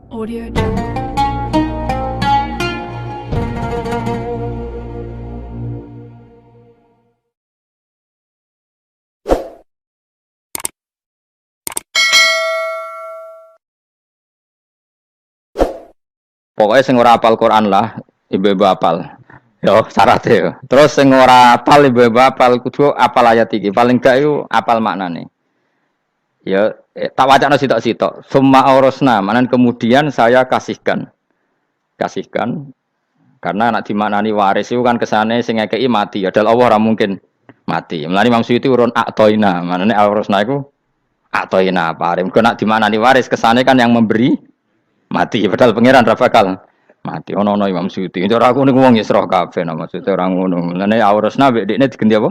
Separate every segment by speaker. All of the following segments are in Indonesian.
Speaker 1: Audio Jungle.
Speaker 2: Pokoknya sing ora apal Quran lah, ibu-ibu apal. Yo syaratnya yo. Terus sing ora apal ibu-ibu apal kudu apal ayat iki. Paling gak yo apal maknane. Ya tak wacana sitok-sitok. Summa aurasna, manan kemudian saya kasihkan. Kasihkan karena nak dimaknani waris itu kan kesane sing ngekeki mati. Adalah Allah ora mungkin mati. Mulane Imam Suyuti urun atoina, manane aurasna iku atoina paring. Kok nak dimaknani waris kesane kan yang memberi mati padahal pangeran ra bakal mati ono Imam Suyuti cara aku niku wong Isra kabeh no maksudnya ora ngono lene aurasna mek dekne diganti apa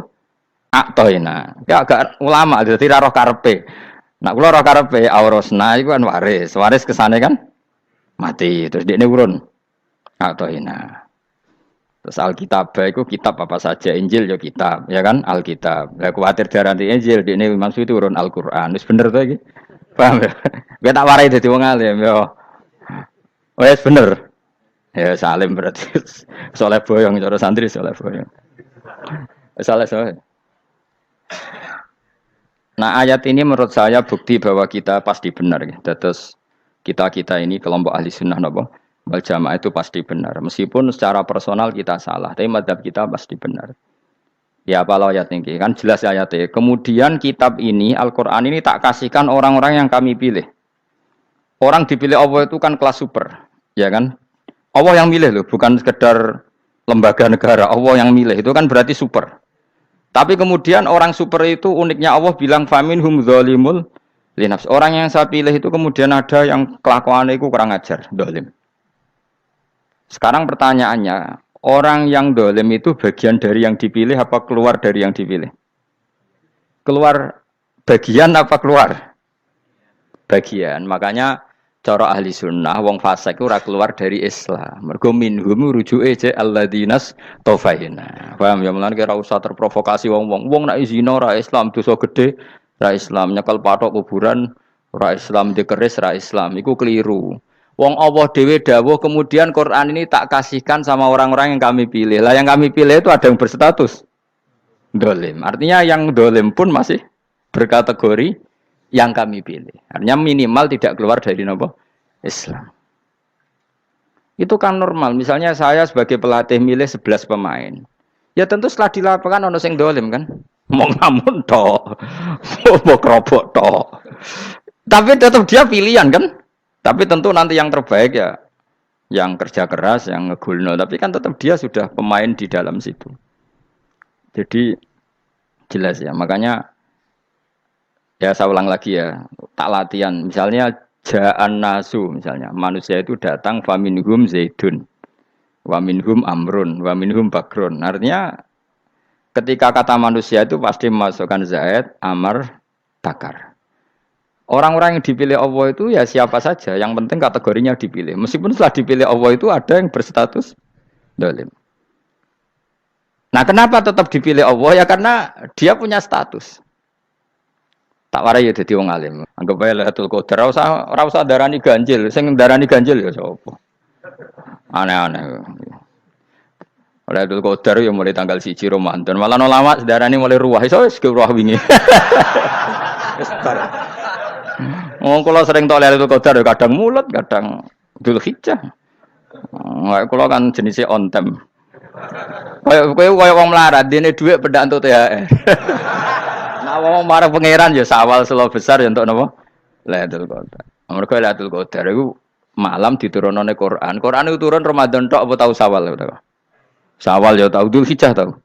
Speaker 2: aktoina ya agak ulama dadi ra roh karepe nak kula roh karepe aurasna iku kan waris kesane kan mati terus dekne urun aktoina terus Alkitab iku kitab apa saja Injil ya kitab ya kan Alkitab lah kuwatir darani Injil dekne Imam Suyuti urun Al-Qur'an wis bener to iki paham ya gue tak warai dadi wong alim yo. Oh ya bener. Ya salim berarti. Soleh boyong cara santri soleh boyong. Soleh. Nah ayat ini menurut saya bukti bahwa kita pasti benar. Terus kita ini kelompok ahli sunnah nopo wal jamaah itu pasti benar. Meskipun secara personal kita salah, tapi madzhab kita pasti benar. Ya apa ayat ini kan jelas ayatnya. Kemudian kitab ini Al-Quran ini tak kasihkan orang-orang yang kami pilih. Orang dipilih Allah itu kan kelas super. Ya kan? Allah yang milih loh, bukan sekedar lembaga negara. Allah yang milih, itu kan berarti super. Tapi kemudian orang super itu uniknya Allah bilang faminhum dzalimul linafs. Orang yang saya pilih itu kemudian ada yang kelakuannya itu kurang ajar, dolim. Sekarang pertanyaannya, orang yang dolim itu bagian dari yang dipilih apa keluar dari yang dipilih? Keluar bagian apa keluar? Bagian. Makanya cara ahli sunnah wong fasik ora keluar dari Islam. Mergo minhum rujuke je alladinas taufaina. Paham ya mulane ora usah terprovokasi wong-wong. Wong nek zina ora Islam dosa gede, ora Islam nyekel patok kuburan, ora Islam dikeris, ora Islam. Iku keliru. Wong Allah dhewe dawuh kemudian Quran ini tak kasihkan sama orang-orang yang kami pilih. Lah yang kami pilih itu ada yang berstatus dolim. Artinya yang dolim pun masih berkategori yang kami pilih. Artinya minimal tidak keluar dari nopo Islam. Itu kan normal. Misalnya saya sebagai pelatih milih 11 pemain. Ya tentu setelah di lapangan ono sing dolim kan. Mau ngamun tok. Mau kerobok tok. Tapi tetap dia pilihan kan. Tapi tentu nanti yang terbaik ya yang kerja keras, yang ngegulno. Tapi kan tetap dia sudah pemain di dalam situ. Jadi jelas ya. Makanya ya saya ulang lagi ya, tak latihan. Misalnya ja'an nasu, misalnya manusia itu datang faminhum zaidun, waminhum amrun, waminhum bakrun. Artinya ketika kata manusia itu pasti memasukkan zaid, amr, bakar. Orang-orang yang dipilih Allah itu ya siapa saja, yang penting kategorinya dipilih. Meskipun setelah dipilih Allah itu ada yang berstatus dolim. Nah kenapa tetap dipilih Allah? Ya karena dia punya status. Tak warai ya dadi wong alim. Anggap ae Lailatul Qadar ora usah darani ganjil. Sing darani ganjil ya sapa? Aneh-aneh. Lailatul Qadar ya mulai tanggal 1 Ramadan. Malah ulama darani mulai ruwah. Iso wis ke ruwah wingi. Wis bar. Wong kula sering tok Lailatul Qadar ya kadang mulut, kadang Dzulhijjah. Kula kan jenisnya on time. Kayak wong melarat dene dhuwit pendak entuk THR. Nah, wong marang pangeran ya sawal selo besar ya untuk napa? Lailatul Qadar. Mergo Lailatul Qadar iku malam diturunane Quran. Quran itu turun Ramadan tok apa tau Sawal ta? Sawal ya tau, Dzulhijjah tau.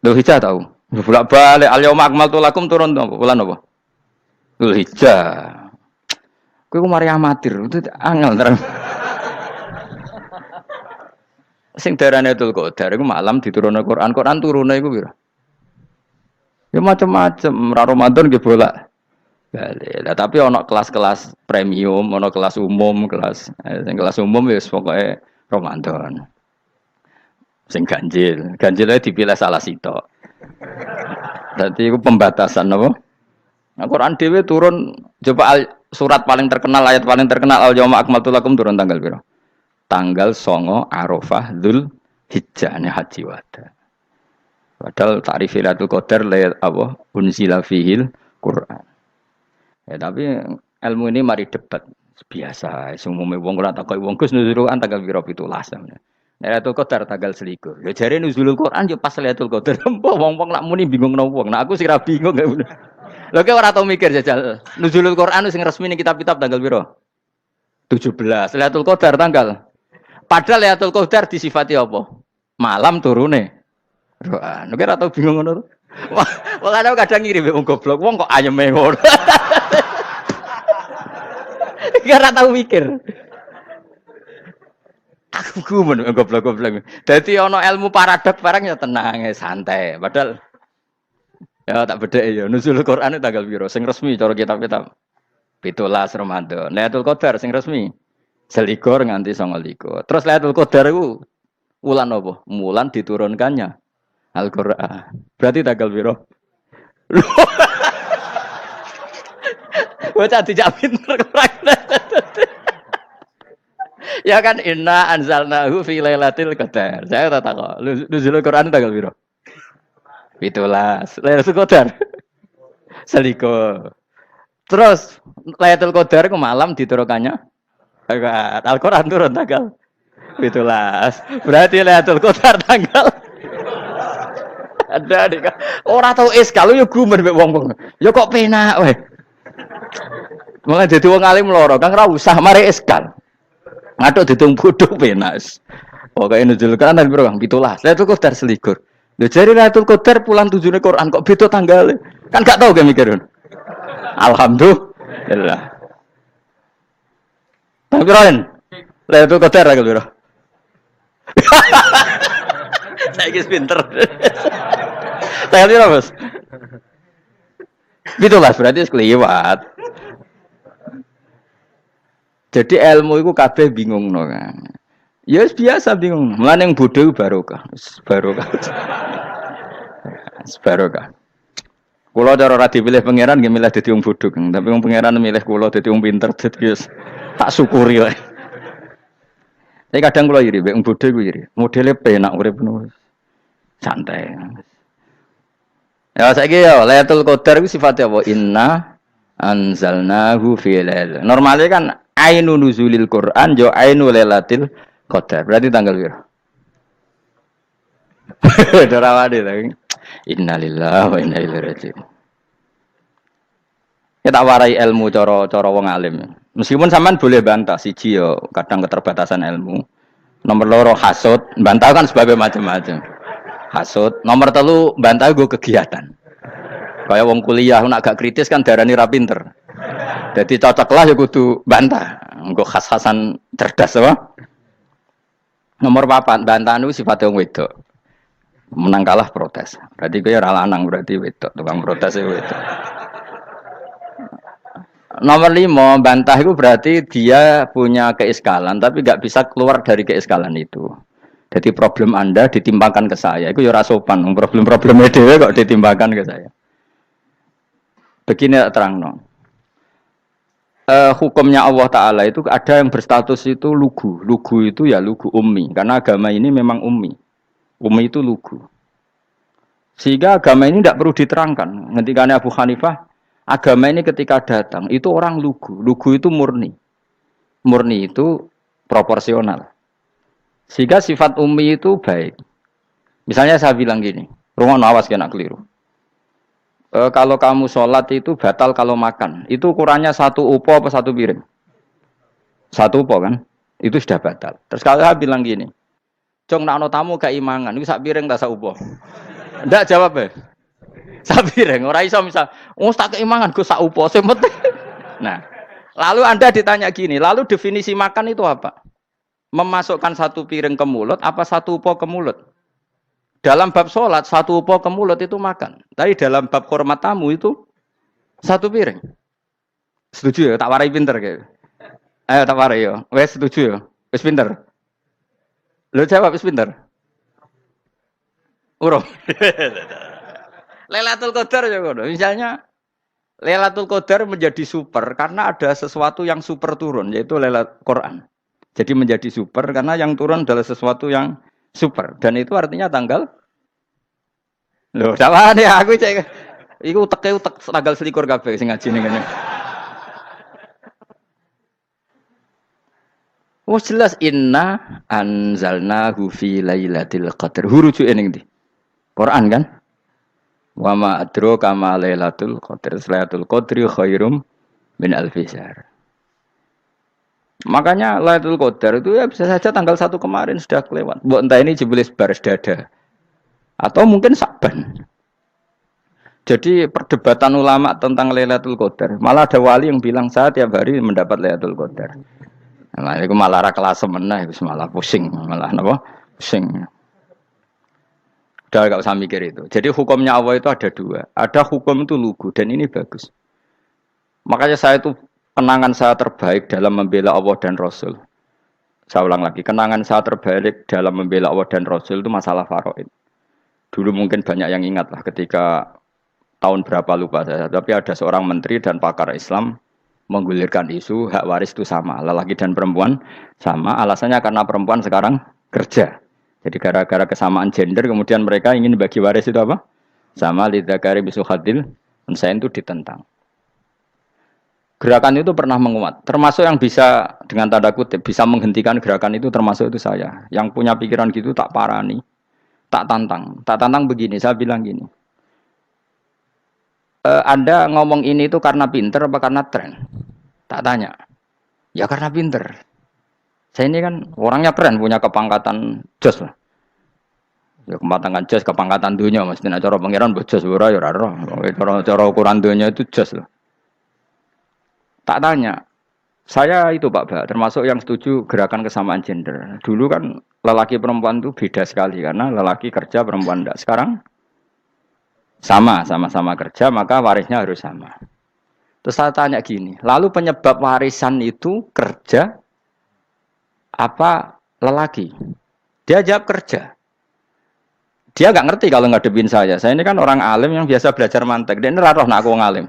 Speaker 2: Dzulhijjah tau. Bolak-balik al-yauma akmaltu lakum turun to bulan apa? Dzulhijjah. Kowe ku mari amatir, itu angel terang. Sing darane Lailatul Qadar iku malam diturunane Quran. Quran turune iku pira? Ya macam-macam, Ramadan nggih bolak. Lah tapi ono kelas-kelas premium, ono kelas umum, sing kelas umum wis pokoke Ramadan. Sing ganjil dipilih salah sitok. Dadi iku pembatasan apa? Al-Qur'an dhewe turun coba surat paling terkenal, ayat paling terkenal al-yauma akmaltu lakum turun tanggal piro? Tanggal 9 Arafah Dzulhijjah ne haji wada. Padahal takrif Lailatul Qadar apa unzila fihil Quran. Ya tapi ilmu ini mari debat biasa. Umumnya wong ora takoki wong Gus nuzul Quran tanggal piro 17. Lailatul Qadar tanggal selikur. Ya jare nuzulul Quran yo pas Lailatul Qadar. Wong-wong nak muni bingung nang wong. Nah aku sih ra bingung. Lho kok ora tau mikir jajal. Nuzulul Quran sing resmi ning kitab-kitab tanggal piro? 17. Lailatul Qadar tanggal. Padahal Lailatul Qadar disifati apa? Malam turune. Quran. Nek ora tau bingung ngono. Wong kadang ngirim wong goblok, wong kok ayeme ngono. Ora tau mikir. Aku gumun goblok-goblok. Dadi ana ilmu paradok barang ya tenang, ya santai. Padahal ya tak bedhek ya. Nuzul Quran tanggal piro? Sing resmi cara kitab-kitab 17 Ramadan. Lailatul Qadar sing resmi 21 nganti 29. Terus Lailatul Qadar iku wulan apa? Wulan diturunkannya Al-Qur'an. Berarti tanggal piro? Bocah dijak pinter ya kan inna anzalnahu fi lailatul qadar. Saya tak tahu. Nuzul Quran tanggal piro? 17. Lailatul Qadar. Seliko. Terus Lailatul Qadar ke malam diturunkannya Al-Qur'an turun tanggal 17. Berarti Lailatul Qadar tanggal ada dik. Ora tau kalau yo gumen mek wong-wong. Yo kok penak weh. Mulai dadi wong alim loro, Kang ora usah mari eskal. Ngaduk ditung bodho penak. Pokoke nuzul Quran piro Kang? 17. Lailatul Qadar selikur. Lho jare Lailatul Qadar pulang tujune Quran kok beda tanggale. Kan gak tau ge mikir. Alhamdulillah. Tapi Ron, Lailatul Qadar ra piro? Saiki pinter. Tanggal piro, Bos? 17 berarti wis kliwat. Jadi ilmu itu kabeh bingung no kan. Ya biasa bingung. Mulane yang bodoh barokah. Barokah. Barokah. Kula cara ora dipilih pangeran nggih milih dadi wong bodoh, Kang. Tapi wong pangeran milih kula dadi wong pinter dadi tak syukuri wae. Tapi kadang kula iri, wong bodoh ku iri. Modele penak urip ngono. Santai. Ya saiki ya Lailatul Qadar ku sifatnya apa? Inna anzalnahu fi lailatul. Normalnya kan ainu nuzulil Quran jo ainu lailatul qadar. Berarti tanggal piro? Dorawade lagi. Innalillahi wa inna ilaihi raji'un. Kita warai ilmu cara wong alim. Meskipun sampean boleh bantah siji yo kadang keterbatasan ilmu. Nomor loro hasud, bantah kan sebab macam-macam. Hasud. Nomor telu bantah gue kegiatan. Kayak wong kuliah nak gak kritis kan darani ra pinter. Jadi cocoklah ya kudu bantah. Engko khas-khasan cerdas apa? Nomor 4 bantahan itu sifatnya wong wedok. Menang kalah protes. Berarti kowe ora lanang berarti wedok, tukang protes itu wedok. Nomor 5 bantah itu berarti dia punya keiskalan tapi gak bisa keluar dari keiskalan itu. Jadi problem Anda ditimbangkan ke saya, itu ya ora sopan. Problem-problemnya dhewe kok ditimbangkan ke saya. Begini terang no. Hukumnya Allah Ta'ala itu ada yang berstatus itu lugu. Lugu itu ya lugu ummi. Karena agama ini memang ummi. Ummi itu lugu. Sehingga agama ini tidak perlu diterangkan. Ketika Abu Hanifah, agama ini ketika datang, itu orang lugu. Lugu itu murni. Murni itu proporsional. Sehingga sifat ummi itu baik. Misalnya saya bilang gini, rumah awas kena keliru. Kalau kamu sholat itu batal kalau makan. Itu ukurannya 1 upo apa 1 piring? 1 upo kan? Itu sudah batal. Terus kalau saya bilang gini, Jong nak tamu keimangan, itu 1 piring tak 1 upo. Ndak jawab ya. 1 piring. Orang iso misal, tak keimangan gue 1 upo. Nah, lalu Anda ditanya gini, lalu definisi makan itu apa? Memasukkan 1 piring ke mulut, apa 1 upo ke mulut? Dalam bab sholat, 1 upo ke mulut itu makan. Tapi dalam bab hormat tamu itu 1 piring. Setuju ya? Tak warai pinter kayak. Ayo tak warai ya. Wes setuju ya? Wes pinter. Lo jawab wes pinter. Urung. Lailatul Qadar ya ngono. Misalnya Lailatul Qadar menjadi super karena ada sesuatu yang super turun, yaitu Lailatul Quran. Jadi menjadi super karena yang turun adalah sesuatu yang super. Dan itu artinya tanggal. Loh, sama nih aku cek. Iku utek tanggal selikur kabeh sing ngaji ning kene. Oh jelas inna anzalnahu fi lailatul qadar. Hurujuke ning ndi? Quran kan? Wa ma adraka ma lailatul qadar. Lailatul qadri khairum min alfi syahr. Makanya Lailatul Qadar itu ya bisa saja tanggal 1 kemarin sudah kelewat. Mbok entah ini jebelis baris dada atau mungkin Saban. Jadi perdebatan ulama tentang Lailatul Qadar, malah ada wali yang bilang saya tiap hari mendapat Lailatul Qadar. Nah, itu malah ra kelas meneh, malah pusing, malah napa? Pusing. Udah gak usah mikir itu. Jadi hukumnya Allah itu ada dua. Ada hukum itu lugu dan ini bagus. Makanya saya itu kenangan saya terbaik dalam membela Allah dan Rasul. Saya ulang lagi, kenangan saya terbaik dalam membela Allah dan Rasul itu masalah faraid. Dulu mungkin banyak yang ingat lah ketika tahun berapa lupa saya, tapi ada seorang menteri dan pakar Islam menggulirkan isu hak waris itu sama, lelaki dan perempuan sama, alasannya karena perempuan sekarang kerja. Jadi gara-gara kesamaan gender kemudian mereka ingin bagi waris itu apa? Sama lidzakari bisuhadil unsain itu ditentang. Gerakan itu pernah menguat, termasuk yang bisa dengan tanda kutip bisa menghentikan gerakan itu termasuk itu saya. Yang punya pikiran gitu tak parani, tak tantang begini, saya bilang gini. Anda ngomong ini itu karena pinter apa karena tren? Tak tanya. Ya karena pinter. Saya ini kan orangnya keren, punya kepangkatan jos lah. Ya kepangkatan jos, kepangkatan dunia, mesti cara pangeran bojos ora ya ora. Cara ukuran dunia itu jos lah. Tak tanya, saya itu Pak, termasuk yang setuju gerakan kesamaan gender. Dulu kan lelaki perempuan itu beda sekali karena lelaki kerja perempuan tidak. Sekarang sama-sama kerja maka warisnya harus sama. Terus saya tanya gini, lalu penyebab warisan itu kerja apa lelaki? Dia jawab kerja. Dia nggak ngerti kalau ngadepin saya. Saya ini kan orang alim yang biasa belajar mantek. Dia ini roh nak aku ngalim.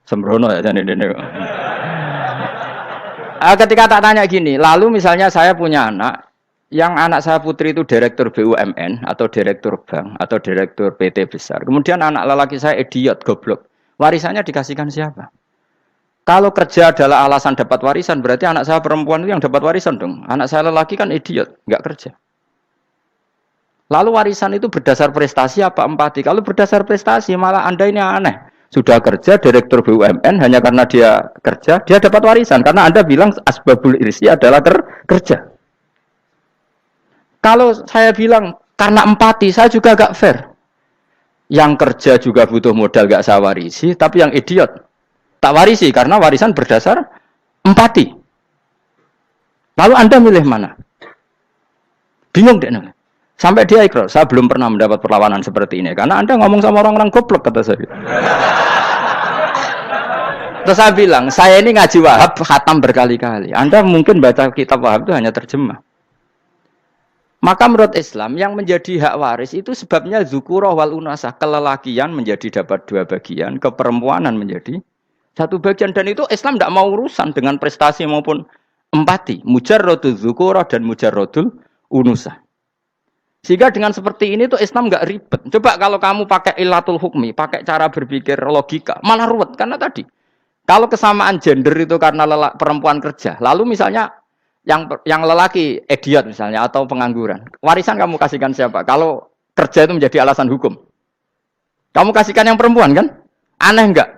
Speaker 2: Sembrono ya jadi ini. Ketika tak tanya gini, lalu misalnya saya punya anak, yang anak saya putri itu direktur BUMN atau direktur bank atau direktur PT besar. Kemudian anak lelaki saya idiot, goblok. Warisannya dikasihkan siapa? Kalau kerja adalah alasan dapat warisan, berarti anak saya perempuan itu yang dapat warisan dong. Anak saya lelaki kan idiot, nggak kerja. Lalu warisan itu berdasar prestasi apa empati? Kalau berdasar prestasi malah Anda ini aneh. Sudah kerja direktur BUMN hanya karena dia kerja, dia dapat warisan. Karena Anda bilang asbabul irsi adalah kerja. Kalau saya bilang karena empati, saya juga gak fair. Yang kerja juga butuh modal gak saya warisi, tapi yang idiot tak warisi karena warisan berdasar empati. Lalu Anda milih mana? Bingung deh. Sampai dia ikrar, saya belum pernah mendapat perlawanan seperti ini. Karena Anda ngomong sama orang-orang goblok, kata saya. Terus saya bilang, saya ini ngaji Wahab, khatam berkali-kali. Anda mungkin baca kitab Wahab itu hanya terjemah. Maka menurut Islam, yang menjadi hak waris itu sebabnya zukurah wal unasah. Kelelakian menjadi dapat 2 bagian, keperempuanan menjadi 1 bagian. Dan itu Islam tidak mau urusan dengan prestasi maupun empati. Mujarrodul zukurah dan mujarrodul unusah. Sehingga dengan seperti ini tuh Islam nggak ribet. Coba kalau kamu pakai ilatul hukmi, pakai cara berpikir logika, malah ruwet. Karena tadi, kalau kesamaan gender itu karena perempuan kerja, lalu misalnya yang lelaki idiot misalnya atau pengangguran, warisan kamu kasihkan siapa? Kalau kerja itu menjadi alasan hukum, kamu kasihkan yang perempuan kan? Aneh nggak?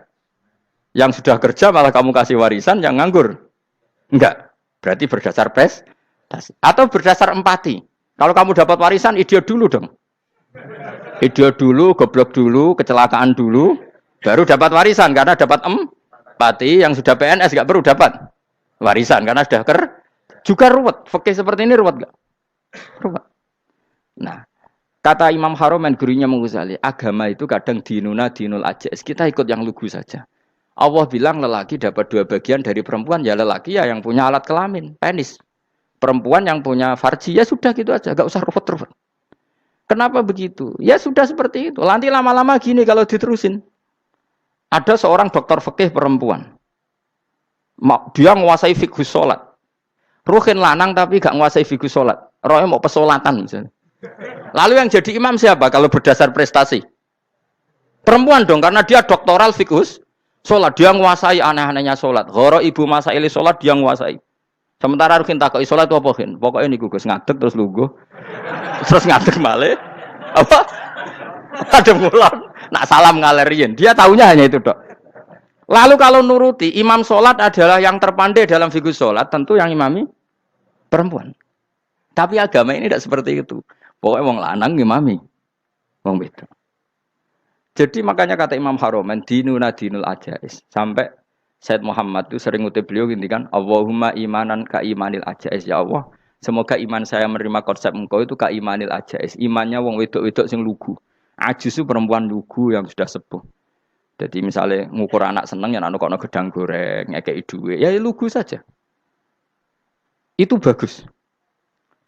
Speaker 2: Yang sudah kerja malah kamu kasih warisan, yang nganggur enggak? Berarti berdasar prestasi atau berdasar empati. Kalau kamu dapat warisan, idiot dulu dong. Idiot dulu, goblok dulu, kecelakaan dulu, baru dapat warisan. Karena dapat empati, yang sudah PNS nggak perlu dapat warisan. Karena sudah juga ruwet. Fakih seperti ini ruwet nggak? Ruwet. Nah, kata Imam Haromen, gurunya Ghazali, agama itu kadang dinuna dinul ajais. Kita ikut yang lugu saja. Allah bilang lelaki dapat 2 bagian dari perempuan, ya lelaki ya yang punya alat kelamin, penis. Perempuan yang punya farji, ya sudah gitu aja, gak usah ruwet-ruwet. Kenapa begitu? Ya sudah seperti itu. Nanti lama-lama gini kalau diterusin. Ada seorang dokter fikih perempuan. Dia menguasai fikih sholat. Ruhin lanang tapi gak menguasai fikih sholat. Rohnya mau pesolatan misalnya. Lalu yang jadi imam siapa kalau berdasar prestasi? Perempuan dong, karena dia doktoral fikih sholat. Dia menguasai aneh-anehnya sholat. Goro ibu masaili sholat dia menguasai. Sementara ruhin takoi sholat itu apa? Pokoknya ini gugus ngadeg terus lugu. Terus ngadeg malah. Apa? Ada mulan. Nak salam ngalerian. Dia tahunya hanya itu dok. Lalu kalau nuruti imam sholat adalah yang terpandai dalam fikih sholat, tentu yang imami perempuan. Tapi agama ini tidak seperti itu. Pokoknya wong lanang imami, wong beda. Jadi makanya kata Imam Haromen, dinuna dinul ajais. Sampai Said Muhammad itu sering ngutip beliau kan, Allahumma imanan ka imanil ajais. Ya Allah, semoga iman saya menerima konsep engkau itu ka imanil ajais. Imannya wong wedok-wedok sing lugu. Ajus itu perempuan lugu yang sudah sepuh. Jadi misalnya ngukur anak seneng ya anak kono gedang goreng, ngekei duwe, ya lugu saja. Itu bagus.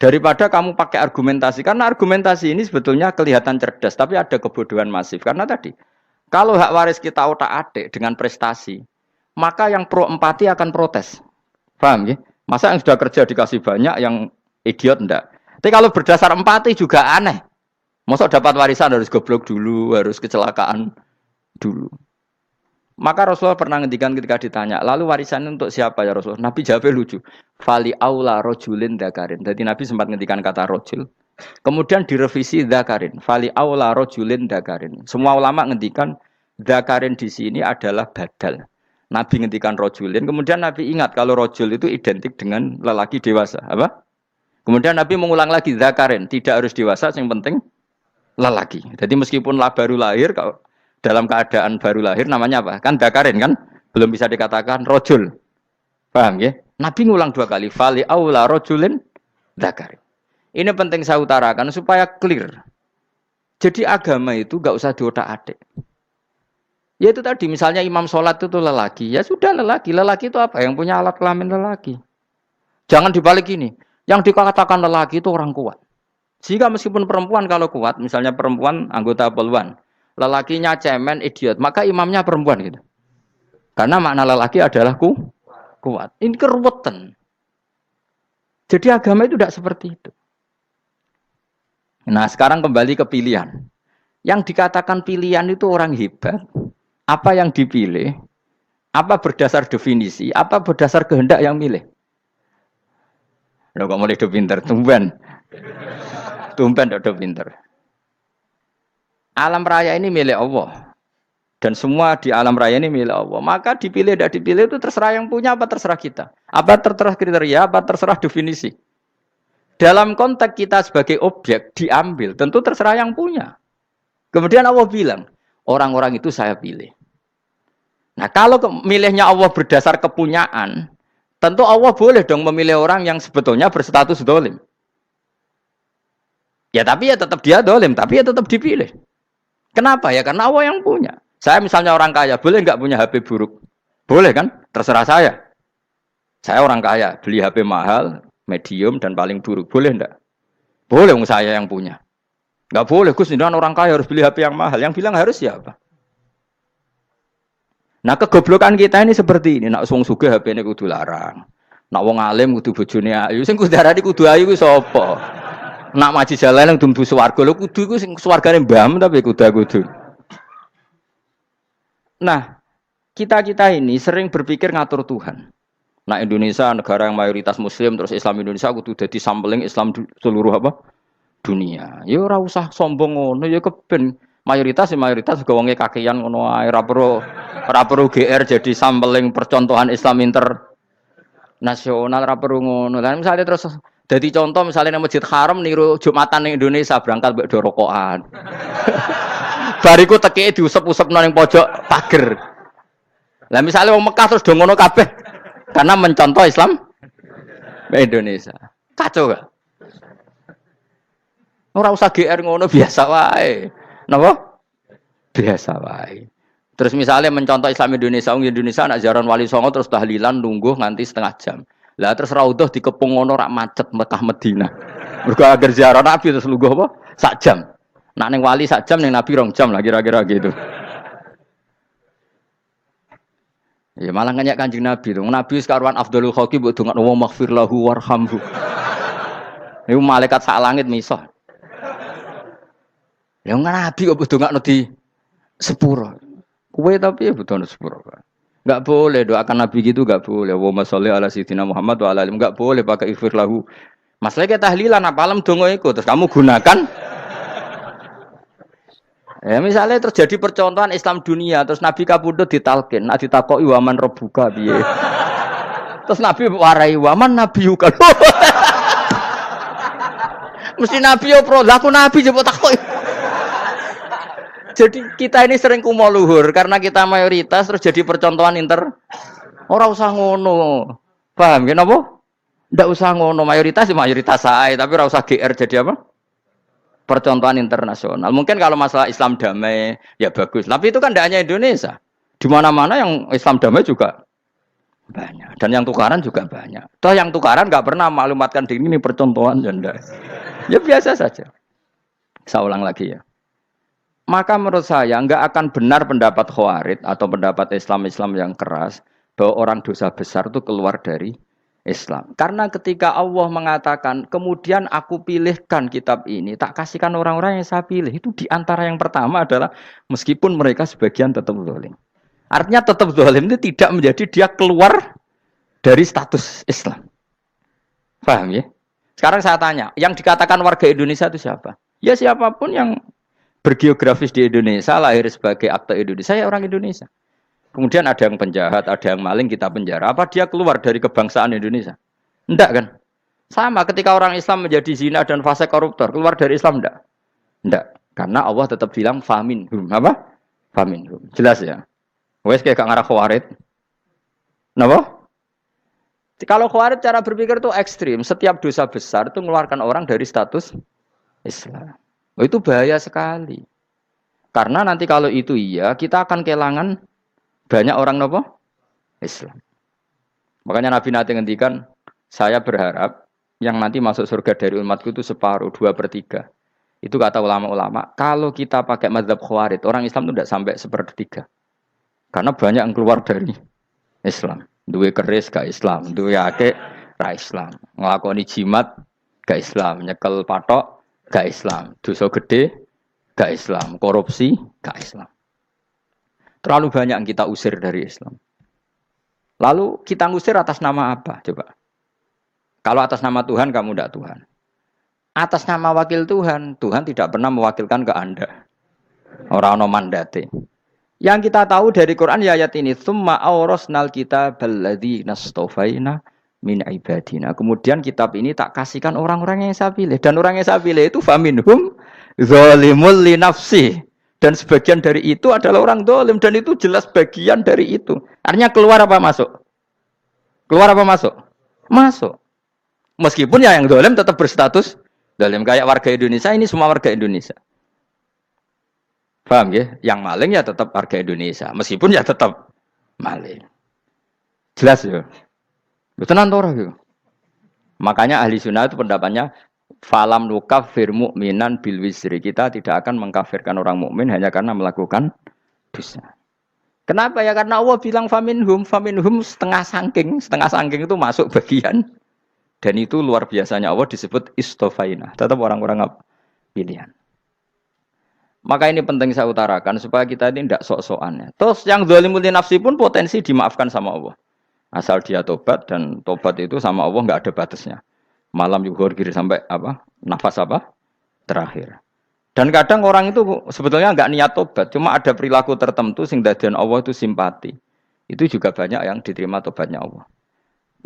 Speaker 2: Daripada kamu pakai argumentasi, karena argumentasi ini sebetulnya kelihatan cerdas, tapi ada kebodohan masif. Karena tadi, kalau hak waris kita otak-atik dengan prestasi, maka yang pro empati akan protes. Paham ya? Masa yang sudah kerja dikasih banyak, yang idiot enggak? Tapi kalau berdasar empati juga aneh. Masa dapat warisan harus goblok dulu, harus kecelakaan dulu. Maka Rasulullah pernah ngendikan ketika ditanya, lalu warisan untuk siapa ya Rasulullah? Nabi jawabnya lucu. Fali aula rojulin dzakarin. Jadi Nabi sempat ngendikan kata rojul. Kemudian direvisi dzakarin. Fali aula rojulin dzakarin. Semua ulama ngendikan dzakarin di sini adalah badal. Nabi ngendikan rojulin. Kemudian Nabi ingat kalau rojul itu identik dengan lelaki dewasa. Apa? Kemudian Nabi mengulang lagi dzakarin. Tidak harus dewasa, yang penting lelaki. Jadi meskipun baru lahir, kalau dalam keadaan baru lahir namanya apa? Kan dakarin kan? Belum bisa dikatakan rojul. Paham ya? Nabi ngulang 2 kali. Fali aula rojulin dakarin. Ini penting saya utarakan supaya clear. Jadi agama itu gak usah diotak-atik. Ya itu tadi misalnya imam sholat itu lelaki. Ya sudah lelaki. Lelaki itu apa? Yang punya alat kelamin lelaki. Jangan dibalik ini. Yang dikatakan lelaki itu orang kuat. Sehingga meskipun perempuan kalau kuat, misalnya perempuan anggota poluan, lelakinya cemen, idiot, maka imamnya perempuan gitu. Karena makna lelaki adalah kuat. Ini keruwetan. Jadi agama itu tidak seperti itu. Nah sekarang kembali ke pilihan. Yang dikatakan pilihan itu orang hebat. Apa yang dipilih? Apa berdasar definisi? Apa berdasar kehendak yang milih? Loh kok mulai do pinter, Tumpen udah pinter. Alam raya ini milik Allah. Dan semua di alam raya ini milik Allah. Maka dipilih tidak dipilih itu terserah yang punya apa terserah kita. Apa terserah kriteria, apa terserah definisi. Dalam konteks kita sebagai objek diambil, tentu terserah yang punya. Kemudian Allah bilang, orang-orang itu saya pilih. Nah kalau milihnya Allah berdasar kepunyaan, tentu Allah boleh dong memilih orang yang sebetulnya berstatus dolim. Ya tapi ya tetap dia dolim, tapi ya tetap dipilih. Kenapa ya? Karena Allah yang punya. Saya misalnya orang kaya, boleh nggak punya HP buruk? Boleh kan? Terserah saya. Saya orang kaya, beli HP mahal, medium dan paling buruk. Boleh enggak? Boleh saya yang punya. Nggak boleh, Gus, dengan orang kaya harus beli HP yang mahal. Yang bilang harus siapa? Nah kegoblokan kita ini seperti ini. Nak wong sugih HP ini kudu larang. Nak wong alim kudu bojone ayu. Sing kudu darani kudu ayu ku sapa? Nak maji jalan yang dumbu swarga lho kudu iku sing swargane mbam tapi kudu. Nah, kita ini sering berpikir ngatur Tuhan. Nah, Indonesia negara yang mayoritas muslim terus Islam Indonesia kudu dadi sampling Islam seluruh apa? Dunia. Ya ora usah sombong ngono ya keben mayoritas juga wonge kakean ngono ae ora perlu GR jadi sampling percontohan Islam internasional ora perlu ngono. Lah misalnya terus jadi contoh misalnya di Masjid Haram niru Jumatan di Indonesia berangkat mbek do rokokan. Bariku tekike diusep-usep nang pojok pager. Lah misalnya wong Mekah terus do ngono kabeh karena mencontoh Islam Indonesia. Kacau gak? Ora usah GR ngono biasa wae. Napa? Biasa wae. Terus misalnya mencontoh Islam Indonesia, Indonesia anak jaran Wali Songo terus tahlilan nunggu nganti setengah jam. Lah terus raudhah dikepung ngono rak macet Mekah Madinah. Mergo agar ziarah Nabi terus lungguh apa? Sak jam. Nak ning wali sak jam ning Nabi 2 jam lah kira-kira gitu. Ya malah nanya Kanjeng Nabi tuh. Nabi sekaruan Afdhalul Khalqi mbok dongakno wa maghfir lahu warhamhu. Niku malaikat sak langit misah. Ya Nabi kok dongakno di sepuro. Kowe tapi ya butuh sepuro. Enggak boleh doakan Nabi gitu enggak boleh. Wa sholli ala sayyidina Muhammad wa ala alihi enggak boleh pakai ighfir lahu. Masalah kita tahlilan apa alam donga iku terus kamu gunakan. Ya misalnya terjadi percontohan Islam dunia terus Nabi kapundhut ditalkin, nek ditakoki waman rebuka piye. Terus Nabi warai waman nabiyuka. Mesti Nabi yo pro, lah aku Nabi coba takoki. Jadi kita ini sering kumo luhur karena kita mayoritas terus jadi percontohan ora usah ngono. Paham ya napa? Ndak usah ngono, mayoritas sae, tapi ora usah GR jadi apa? Percontohan internasional. Mungkin kalau masalah Islam damai ya bagus. Tapi itu kan tidak hanya Indonesia. Di mana-mana yang Islam damai juga banyak. Dan yang tukaran juga banyak. Toh yang tukaran nggak pernah maklumatkan diri ini percontohan janda. Ya biasa saja. Saya ulang lagi ya. Maka menurut saya nggak akan benar pendapat Khawarij atau pendapat Islam yang keras bahwa orang dosa besar itu keluar dari Islam. Karena ketika Allah mengatakan, kemudian aku pilihkan kitab ini, tak kasihkan orang-orang yang saya pilih. Itu diantara yang pertama adalah, meskipun mereka sebagian tetap zalim. Artinya tetap zalim itu tidak menjadi dia keluar dari status Islam. Paham ya? Sekarang saya tanya, yang dikatakan warga Indonesia itu siapa? Ya siapapun yang bergeografis di Indonesia, lahir sebagai akte Indonesia, saya orang Indonesia. Kemudian ada yang penjahat, ada yang maling, kita penjara. Apa dia keluar dari kebangsaan Indonesia? Enggak kan? Sama ketika orang Islam menjadi zina dan fasik koruptor, keluar dari Islam enggak? Enggak. Karena Allah tetap bilang faminhum. Apa? Faminhum. Jelas ya? Wes kayak gak ngarah Khawarij. Napa? Kalau Khawarij cara berpikir itu ekstrim. Setiap dosa besar itu mengeluarkan orang dari status Islam. Oh, itu bahaya sekali. Karena nanti kalau itu iya, kita akan kehilangan banyak orang nopo Islam. Makanya Nabi nanti ngendikan, saya berharap yang nanti masuk surga dari umatku itu separuh, 2/3. Itu kata ulama-ulama. Kalau kita pakai mazhab Khawarij, orang Islam itu tidak sampai 1/3. Karena banyak yang keluar dari Islam. Duwe keris gak Islam, duwe akeh ra Islam. Nglakoni jimat gak Islam, nyekel patok gak Islam, dosa gede gak Islam, korupsi gak Islam. Terlalu banyak yang kita usir dari Islam. Lalu kita ngusir atas nama apa? Coba. Kalau atas nama Tuhan, kamu tidak Tuhan. Atas nama wakil Tuhan, Tuhan tidak pernah mewakilkan ke Anda. Orang-orang mandate. Yang kita tahu dari Quran ya ayat ini, tsumma awrasnal kitabal ladzina istafaina min ibadina. Kemudian kitab ini tak kasihkan orang-orang yang saya pilih. Dan orang yang saya pilih itu faminhum zalimul li nafsi. Dan sebagian dari itu adalah orang dolim. Dan itu jelas bagian dari itu. Artinya keluar apa masuk? Keluar apa masuk? Masuk. Meskipun ya yang dolim tetap berstatus dolim. Kayak warga Indonesia, ini semua warga Indonesia. Paham ya? Yang maling ya tetap warga Indonesia. Meskipun ya tetap maling. Jelas ya? Betul nanti gitu. Makanya ahli sunnah itu pendapatnya falam nukafir mu'minan bil wisri. Kita tidak akan mengkafirkan orang mukmin hanya karena melakukan dosa. Kenapa ya? Karena Allah bilang faminhum setengah sangking itu masuk bagian. Dan itu luar biasanya Allah disebut istofaina. Tetap orang-orang pilihan. Maka ini penting saya utarakan supaya kita ini tidak sok-sokan. Ya. Terus yang zalimul nafsi pun potensi dimaafkan sama Allah. Asal dia tobat dan tobat itu sama Allah nggak ada batasnya. Malam yuhur kiri sampai apa? Nafas apa? Terakhir. Dan kadang orang itu sebetulnya nggak niat tobat, cuma ada perilaku tertentu sehingga dadian Allah itu simpati. Itu juga banyak yang diterima tobatnya Allah.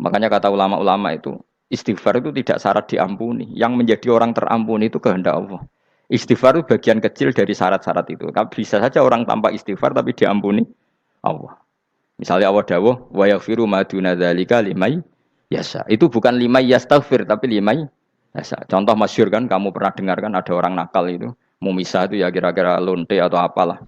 Speaker 2: Makanya kata ulama-ulama itu, istighfar itu tidak syarat diampuni. Yang menjadi orang terampuni itu kehendak Allah. Istighfar itu bagian kecil dari syarat-syarat itu. Bisa saja orang tanpa istighfar tapi diampuni Allah. Misalnya Allah dawuh wa yaghfiru ma duna dzalika limay yasha. Itu bukan limay yastaghfir tapi limay yasha. Contoh masyhur kan kamu pernah dengar kan ada orang nakal itu, Mumisa itu ya kira-kira lonte atau apalah.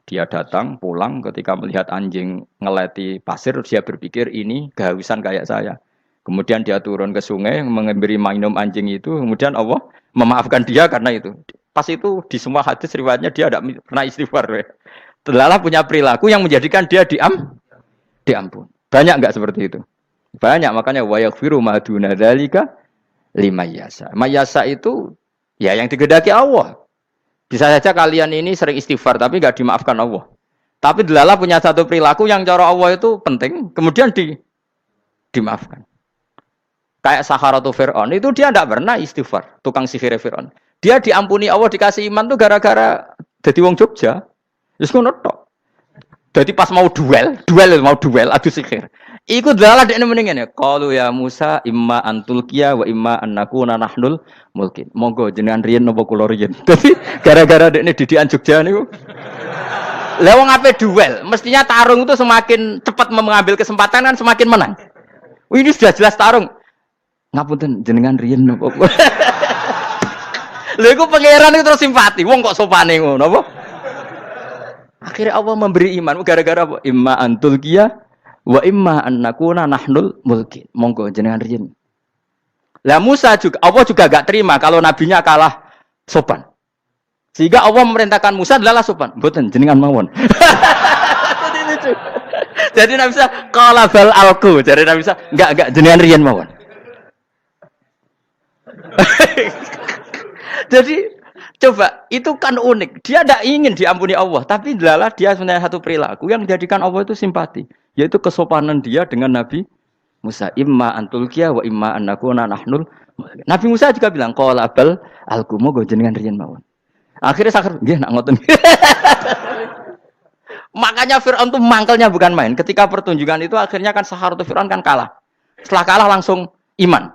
Speaker 2: Dia datang pulang ketika melihat anjing ngeleti pasir dia berpikir ini kehausan kayak saya. Kemudian dia turun ke sungai memberi minum anjing itu, kemudian Allah memaafkan dia karena itu. Pas itu di semua hadis riwayatnya dia tidak pernah istighfar. Terlalu punya perilaku yang menjadikan dia diampun. Banyak enggak seperti itu? Banyak, makanya wa yaghfiru ma duna dzalika liman yasha. Mayasa itu ya yang digedaki Allah. Bisa saja kalian ini sering istighfar tapi enggak dimaafkan Allah. Tapi delala punya satu perilaku yang cara Allah itu penting, kemudian dimaafkan. Kayak Saharatu Fir'aun, itu dia tidak pernah istighfar, tukang sihir Fir'aun. Dia diampuni Allah, dikasih iman tuh gara-gara jadi wong Jogja. Terus ngono tok. Jadi pas mau duel adu sihir. Iku delala dekne mendingan ya. Qalu ya Musa imma antulkiya wa imma annakuna nahnul mulkin. Monggo jenengan riyen napa kula riyen. Dadi gara-gara dekne didikan Jogja niku. Lah wong ape duel, mestinya tarung itu semakin cepat mengambil kesempatan kan semakin menang. Ini sudah jelas tarung. Ngapunten jenengan riyen napa. Lha iku pangeran itu terus simpati. Wong kok sopane ngono apa? Akhirnya Allah memberi iman gara-gara apa? Imma antul kia wa imma annakuna nahnul mulkin. Monggo jenengan riyen. Lah Musa juga Allah juga gak terima kalau nabinya kalah sopan. Sehingga Allah memerintahkan Musa adalah sopan. Mboten jenengan mawon. Jadi Nabi Musa qala bal alqu. Jadi Nabi Musa enggak jenengan riyen mawon. Jadi coba itu kan unik. Dia tidak ingin diampuni Allah, tapi adalah dia punya satu perilaku yang menjadikan Allah itu simpati, yaitu kesopanan dia dengan Nabi Musa. Imma antulkiya wa imma annakuna nahnul. Nabi Musa juga bilang qala bal alqu moga jenengan riyen mawon. Akhirnya sakar, nggih nak ngoten. Makanya Fir'aun itu mangkelnya bukan main. Ketika pertunjukan itu akhirnya kan Saharatu Fir'aun kan kalah. Setelah kalah langsung iman.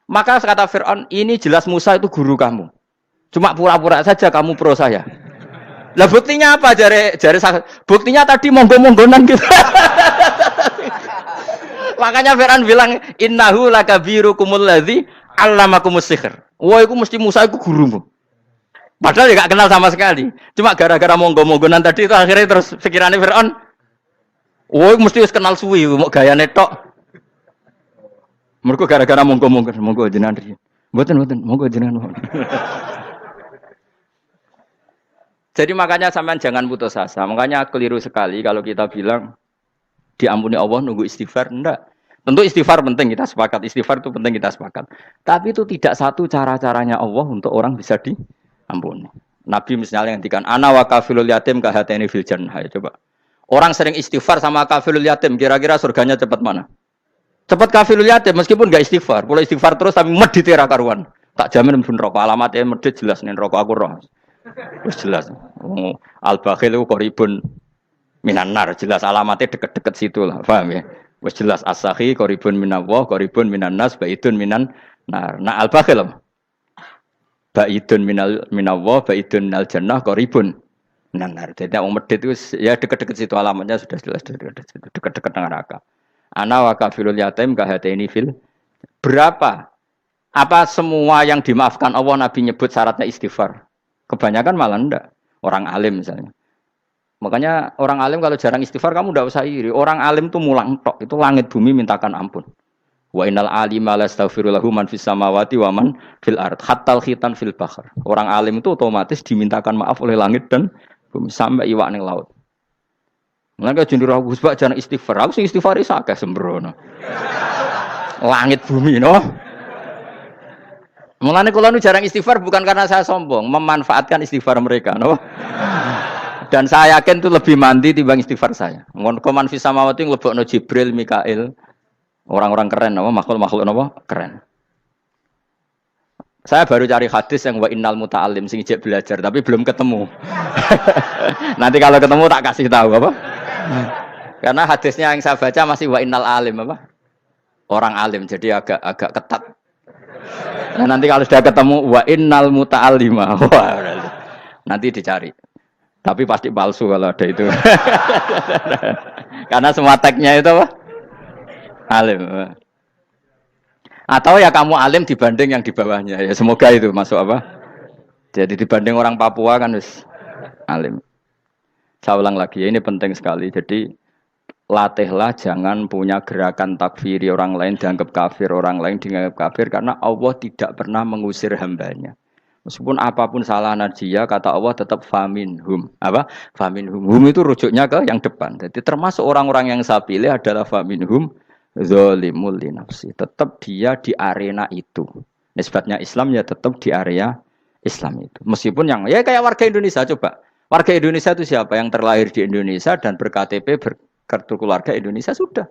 Speaker 2: Maka kata Fir'aun, ini jelas Musa itu guru kamu. Cuma pura-pura saja kamu pro saya. Lah buktinya apa? Jare buktinya tadi monggo-monggonan gitu. Makanya Fir'aun bilang innahu lakabirukumul ladzi 'allamakumus sihr. Wah, iku mesti Musa iku gurumu. Padahal dia gak kenal sama sekali. Cuma gara-gara monggo-monggonan tadi itu akhirnya terus pikirannya Fir'aun. Wah, mesti wis kenal suwi, mau gayane tok. Mergo gara-gara monggo-monggo jenengan riyen. Mboten, monggo jenengan. Jadi makanya sampean jangan putus asa. Makanya keliru sekali kalau kita bilang diampuni Allah nunggu istighfar. Enggak. Tentu istighfar penting, kita sepakat. Istighfar itu penting, kita sepakat. Tapi itu tidak satu cara-caranya Allah untuk orang bisa diampuni. Nabi misalnya ngendikan ana wa kafilul yatim ka hatani fil jannah. Coba. Orang sering istighfar sama kafilul yatim, kira-kira surganya cepat mana? Cepat kafilul yatim meskipun enggak istighfar. Kalau istighfar terus tapi medit ra karuan. Tak jamin mlebu neraka. Alamatnya medit jelas ning neraka aku roh. Wis jelas. Al-bakhil itu qaribun minan nar, jelas alamatnya deket-deket situ lah. Paham ya? Wis jelas as-sakhi qaribun minallah, qaribun minan nas, baidun minan nar. Nah al-bakhil apa? Baidun minallah, baidun minal jannah, qaribun minan nar. Jadi wong medit itu ya deket-deket situ alamatnya sudah jelas deket-deket neraka. Ana wa kafilul yatim ka hataini fil. Berapa? Apa semua yang dimaafkan Allah Nabi nyebut syaratnya istighfar? Kebanyakan malah enggak. Orang alim misalnya. Makanya orang alim kalau jarang istighfar kamu enggak usah iri. Orang alim tuh mulang tok, itu langit bumi mintakan ampun. Wa innal alima lastaghfiru lahu man fis samawati wa man fil ard hatta khitan fil bahr. Orang alim itu otomatis dimintakan maaf oleh langit dan bumi sampai iwak ning laut. Mulane jendur aku sebab jarang istighfar. Aku sing istighfar isa akeh sembrono. Langit bumi no. Mulane kula nu jarang istighfar bukan karena saya sombong, memanfaatkan istighfar mereka, no. Dan saya yakin itu lebih mandi timbang istighfar saya. Mon koman fi samawati nglebokno Jibril, Mikail. Orang-orang keren apa makhluk-makhluk apa keren. Saya baru cari hadis yang wa innal muta'allim sing ijek belajar tapi belum ketemu. Nanti kalau ketemu tak kasih tahu apa? Karena hadisnya yang saya baca masih wa innal alim apa? Orang alim jadi agak ketat. Nah, nanti kalau sudah ketemu wa innal muta'allima. Nanti dicari. Tapi pasti palsu kalau ada itu. Karena semua tagnya itu apa? Alim. Atau ya kamu alim dibanding yang di bawahnya. Ya semoga itu masuk apa? Jadi dibanding orang Papua kan harus alim. Saya ulang lagi ya, ini penting sekali. Jadi latihlah jangan punya gerakan takfiri orang lain dianggap kafir, orang lain dianggap kafir karena Allah tidak pernah mengusir hambanya. Meskipun apapun salah dia, kata Allah tetap faminhum. Apa? Faminhum. Hum itu rujuknya ke yang depan. Jadi termasuk orang-orang yang saya pilih adalah faminhum zalimul li nafsi. Tetap dia di arena itu. Nisbatnya Islam ya tetap di area Islam itu. Meskipun yang ya kayak warga Indonesia coba. Warga Indonesia itu siapa? Yang terlahir di Indonesia dan berKTP berkartu keluarga Indonesia sudah.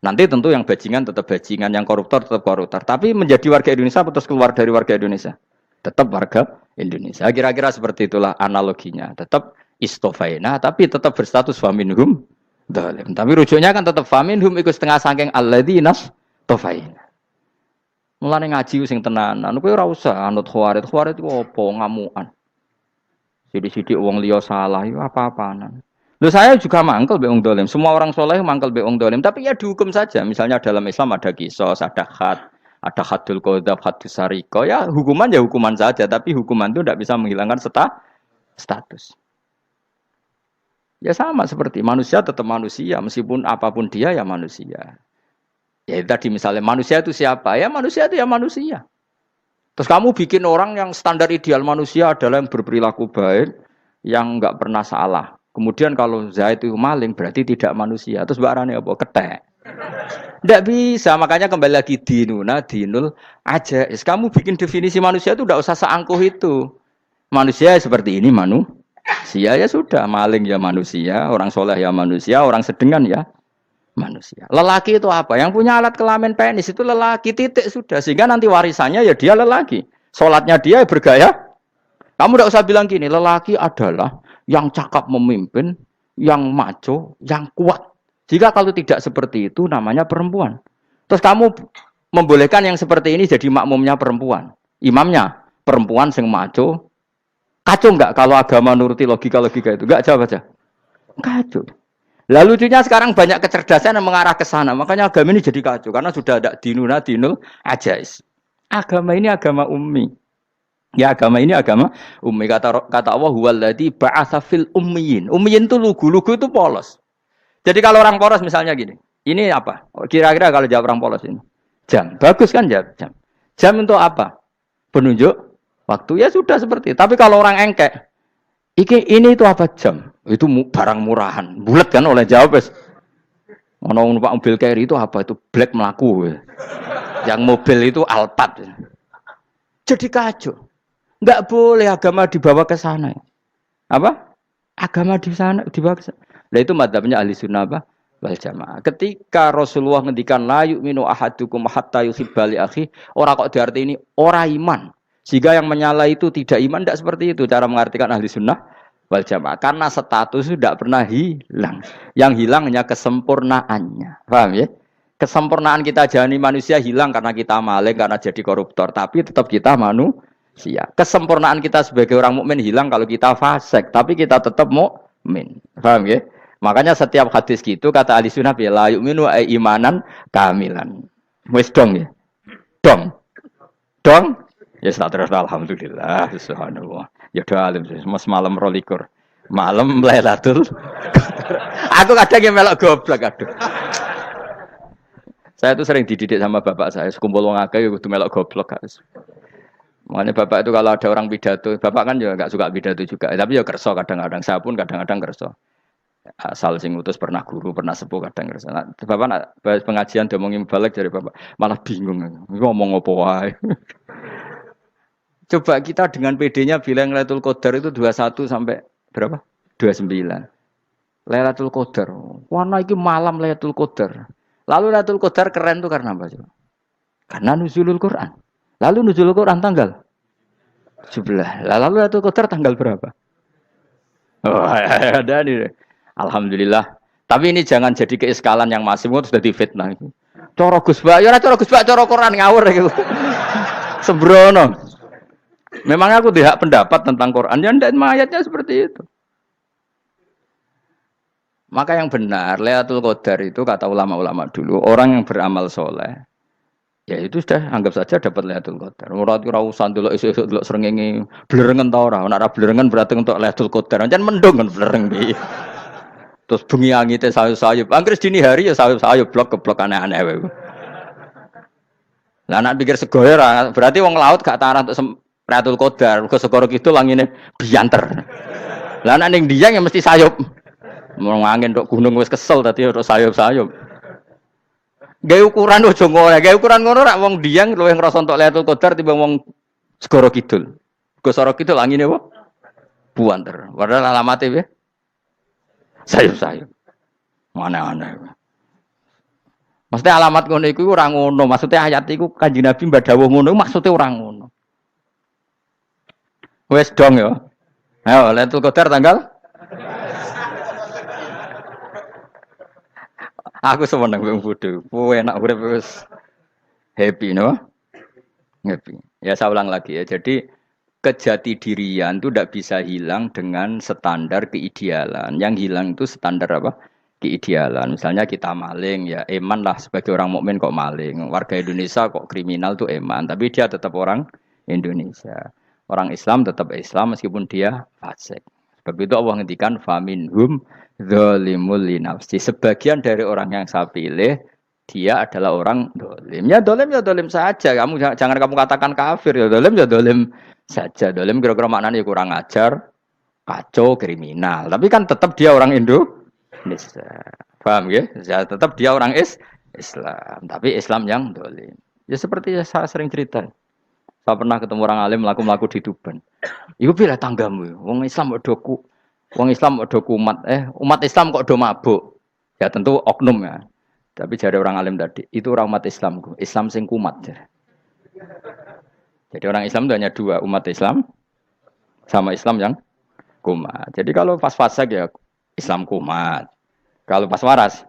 Speaker 2: Nanti tentu yang bajingan tetap bajingan, yang koruptor tetap koruptor. Tapi menjadi warga Indonesia terus keluar dari warga Indonesia. Tetap warga Indonesia. Kira-kira seperti itulah analoginya. Tetap istofaina, tapi tetap berstatus faminhum dalim. Tapi rujuknya kan tetap faminhum ikut setengah sangking alladzina tofaina. Mulane ngaji sing tenanan. Kowe ora usah anut khawarit. Khawarit itu apa? Ngamukan. Sidik-sidik wong liya salah itu apa-apaan. Loh saya juga mangkel be wong dolim. Semua orang soleh mangkel be wong dolim. Tapi ya dihukum saja. Misalnya dalam Islam ada kisos, ada khat. Ada hadul qadzaf, hadus sariko, ya hukuman saja, tapi hukuman itu tidak bisa menghilangkan status. Ya sama seperti manusia tetap manusia, meskipun apapun dia ya manusia. Ya tadi misalnya manusia itu siapa? Ya manusia itu ya manusia. Terus kamu bikin orang yang standar ideal manusia adalah yang berperilaku baik, yang enggak pernah salah. Kemudian kalau Zaid itu maling berarti tidak manusia. Terus barangnya apa? Ketek. Tidak bisa, makanya kembali lagi dinul aja. Kamu bikin definisi manusia itu tidak usah seangkuh itu. Manusia seperti ini manusia ya sudah, maling ya manusia, orang soleh ya manusia, orang sedengan ya manusia. Lelaki itu apa? Yang punya alat kelamin penis itu lelaki, titik sudah. Sehingga nanti warisannya ya dia lelaki. Sholatnya dia bergaya. Kamu tidak usah bilang gini, lelaki adalah yang cakap memimpin, yang maco, yang kuat. Jika kalau tidak seperti itu namanya perempuan. Terus kamu membolehkan yang seperti ini jadi makmumnya perempuan. Imamnya perempuan sing maco. Kacau enggak kalau agama nuruti logika-logika itu? Enggak, jawab aja. Kacau. Lalu lucunya sekarang banyak kecerdasan yang mengarah ke sana. Makanya agama ini jadi kacau. Karena sudah ada dinul ajais. Agama ini agama ummi. Ya agama ini agama ummi. Kata Allah, huwaladzi ba'atsa fil ummiyin. Ummiyin itu lugu itu polos. Jadi kalau orang polos misalnya gini, ini apa? Kira-kira kalau jawab orang polos ini, jam. Bagus kan jam? Jam untuk apa? Penunjuk waktu ya sudah seperti itu. Tapi kalau orang engkek, ini itu apa jam? Itu barang murahan, bulat kan oleh jawab. Ono numpak mobil carry itu apa? Itu black melaku. Yang mobil itu Alphard. Jadi kacau. Enggak boleh agama dibawa ke sana. Apa? Agama di sana dibawa ke sana. Nah itu madzhabnya ahli sunnah wal jamaah. Ketika Rasulullah ngendikan la yu'minu ahadukum hatta yuhibba li akhi, ora kok diarti ini ora iman. Sehingga yang menyala itu tidak iman, tidak seperti itu cara mengartikan ahli sunnah wal jamaah. Karena status itu tidak pernah hilang. Yang hilang hanya kesempurnaannya. Paham ya? Kesempurnaan kita jalani manusia hilang karena kita maling, karena jadi koruptor. Tapi tetap kita manusia. Kesempurnaan kita sebagai orang mukmin hilang kalau kita fasik. Tapi kita tetap mukmin. Paham ya? Makanya setiap hadis gitu kata ahli sunnah ya la yu'minu imanan kamilan. Wis dong ya. Dong. Ya terus alhamdulillah subhanallah. Ya doa alim mas malam 22. Malam Lailatul. Aku kadang yang melok goblok aduh. Saya tuh sering dididik sama bapak saya, sekumpul wong akeh ya kudu melok goblok guys. Makanya bapak itu kalau ada orang pidato, bapak kan juga enggak suka pidato juga, tapi ya kerso kadang-kadang, saya pun kadang-kadang kerso. Asal sing utus pernah guru, pernah sepuh kadang ngerasa. Nah, bapak nak pengajian ngomongin balik dari bapak, malah bingung. Ngomong apa wae. Coba kita dengan PD-nya bilang Lailatul Qadar itu 21 sampai berapa? 29. Lailatul Qadar. Warna iki malam Lailatul Qadar. Lalu Lailatul Qadar keren tuh karena apa? Karena nuzulul Quran. Lalu nuzulul Quran tanggal 17. Lalu Lailatul Qadar tanggal berapa? Oh, ada nih. Alhamdulillah. Tapi ini jangan jadi keiskalan yang masif itu sudah difitnah. Coro Gus Bak, ya coro Gus Bak, coro Quran ngawur gitu. Sembrono. Memang aku tidak pendapat tentang Quran, dan ayatnya seperti itu. Maka yang benar, Lailatul Qadar itu kata ulama-ulama dulu, orang yang beramal soleh, ya itu sudah anggap saja dapat Lailatul Qadar. Ora usah ndelok esuk-esuk ndelok srengenge blerengen ta ora. Nek ora blerengen berarti untuk Lailatul Qadar. Jan mendung kan blereng piye. Terus bengi angite sayup-sayup. Anggere dini hari ya sayup-sayup blok-blok aneh-aneh wae. Lah nek pikir segoyo ora, berarti wong laut gak tarah untuk Lailatul Qadar, mergo segara kidul langine bianter. Lah nek ning Dieng ya mesti sayup. Mau angin tok gunung wis kesel tadi ora sayup-sayup. Gawe ukuran ojo ngono, gawe ukuran ngono rak wong Dieng luwih ngrasa entuk Lailatul Qadar timbang wong segara kidul. Mergo segara kidul angine apa? Buanter. Padahal alamate piye? Sayup-sayup. Aneh-aneh. Maksudnya alamat ngono iku ora ngono, maksudnya ayat iku Kanjeng Nabi mbak dawuh ngono maksudnya ora ngono. Wes dong ya. Ayo Lailatul Qadar tanggal. Aku seneng wong bodho. Kowe enak urip wis happy no? Happy. Ya saya ulang lagi ya. Jadi kejati dirian itu tidak bisa hilang dengan standar keidealan. Yang hilang itu standar apa? Keidealan. Misalnya kita maling, ya eman lah sebagai orang mukmin kok maling. Warga Indonesia kok kriminal tuh eman, tapi dia tetap orang Indonesia. Orang Islam tetap Islam meskipun dia fasik. Sebab itu Allah ngendikan faminhum zalimul linafsi. Sebagian dari orang yang saya pilih dia adalah orang dolim. Ya dolim saja. Jangan kamu katakan kafir ya dolim saja. Dolim kira-kira maknanya kurang ajar, kacau, kriminal. Tapi kan tetap dia orang Indonesia. Paham ya? Ya tetap dia orang Islam. Tapi Islam yang dolim. Ya seperti saya sering cerita. Saya pernah ketemu orang alim melaku di Tuban. Iku pilih tanggamu. Wong Islam kok doku. Wong Islam kok doku umat Islam kok do mabuk. Ya tentu oknum ya. Tapi jari orang alim tadi, itu orang umat Islam. Islam sing kumat. Jadi orang Islam itu hanya dua, umat Islam sama Islam yang kumat. Jadi kalau pas fasik ya Islam kumat. Kalau pas waras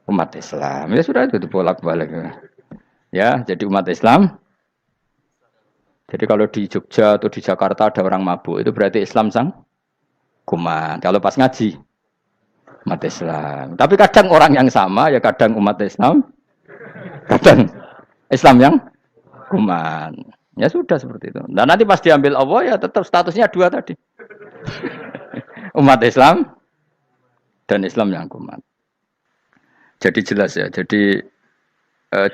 Speaker 2: umat Islam. Ya sudah itu bolak-balik. Ya, jadi umat Islam. Jadi kalau di Jogja atau di Jakarta ada orang mabuk, itu berarti Islam sang kumat. Kalau pas ngaji umat Islam. Tapi kadang orang yang sama ya kadang umat Islam, kadang Islam yang kumat. Ya sudah seperti itu. Dan nanti pas diambil Allah ya tetap statusnya dua tadi. Umat Islam dan Islam yang kumat. Jadi jelas ya. Jadi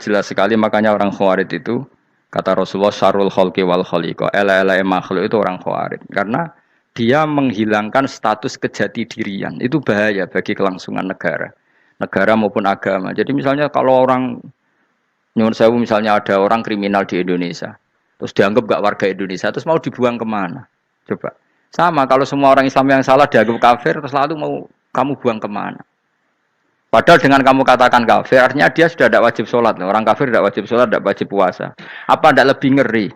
Speaker 2: jelas sekali makanya orang Khawarij itu kata Rasulullah syarrul khalqi wal khaliqa. Ela-ela makhluk itu orang Khawarij. Karena dia menghilangkan status kejati dirian. Itu bahaya bagi kelangsungan negara. Negara maupun agama. Jadi misalnya kalau orang, nyuwun sewu misalnya ada orang kriminal di Indonesia. Terus dianggap gak warga Indonesia. Terus mau dibuang kemana? Coba. Sama kalau semua orang Islam yang salah dianggap kafir. Terus lalu mau kamu buang kemana? Padahal dengan kamu katakan kafir, artinya dia sudah tidak wajib sholat. Orang kafir tidak wajib sholat, tidak wajib puasa. Apa tidak lebih ngeri?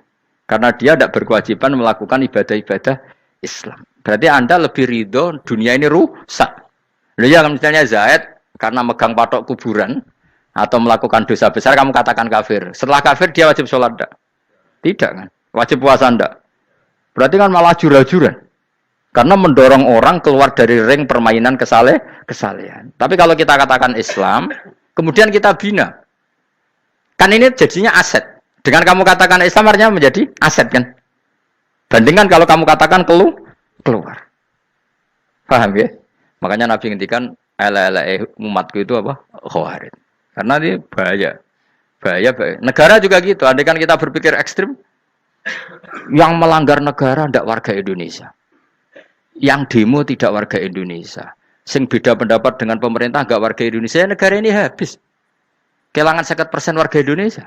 Speaker 2: Karena dia tidak berkewajiban melakukan ibadah-ibadah Islam. Berarti Anda lebih ridho dunia ini rusak. Lalu ya misalnya Zaid karena megang patok kuburan atau melakukan dosa besar kamu katakan kafir. Setelah kafir dia wajib sholat enggak? Tidak kan? Wajib puasa enggak? Berarti kan malah jura-jura. Karena mendorong orang keluar dari ring permainan kesalehan. Tapi kalau kita katakan Islam, kemudian kita bina. Kan ini jadinya aset. Dengan kamu katakan Islam artinya menjadi aset kan? Bandingkan kalau kamu katakan keluar. Paham ya? Makanya Nabi ngendikan ala umatku itu apa? Khawarij. Karena ini bahaya. Bahaya. Negara juga gitu. Andai kan kita berpikir ekstrim, yang melanggar negara tidak warga Indonesia. Yang demo tidak warga Indonesia. Sing beda pendapat dengan pemerintah enggak warga Indonesia, negara ini habis. Kehilangan 50% warga Indonesia.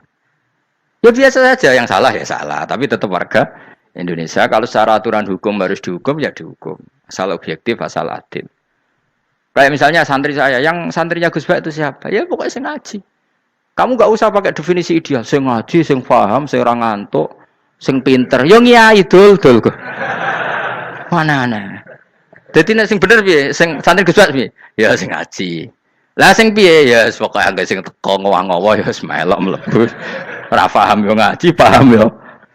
Speaker 2: Ya biasa saja, yang salah ya salah, tapi tetap warga Indonesia. Kalau secara aturan hukum harus dihukum ya dihukum. Asal objektif, asal adil. Kayak misalnya santri saya, yang santrinya Gus Bak itu siapa? Ya pokoknya sing ngaji. Kamu enggak usah pakai definisi ideal, sing ngaji, sing paham, sing ora ngantuk, sing pinter. Yo ngiyai dul kok. Mana. Jadi nek sing bener piye? Sing santri Gus Bak piye? Ya sing ngaji. Lah sing piye? Ya pokoke anggo sing teko ngowo ya wis melok mlebu. Ora paham yo ngaji, paham yo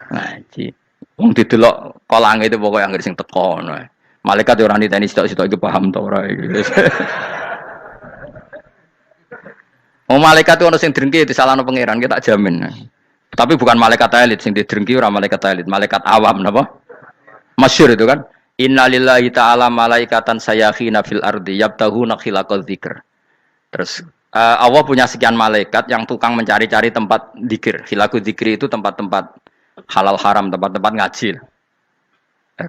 Speaker 2: ngaji. Wong didelok kolange itu pokoke anggo sing teko ngono. Malaikat yo ora niteni sitok-sitok iki paham ta ora iki. Oh malaikat itu ono sing drengki disalahno pangeran, kita jamin. Tapi bukan malaikat elit sing didrengki ora malaikat elit, malaikat awam napa? Masyhur itu kan. Innalillahi ta'ala malaikatan sayakhina fil ardi yabtahuna khilaqal dzikr. Terus Allah punya sekian malaikat yang tukang mencari-cari tempat dzikir. Khilaqul dzikri itu tempat-tempat halal haram tempat-tempat ngaji.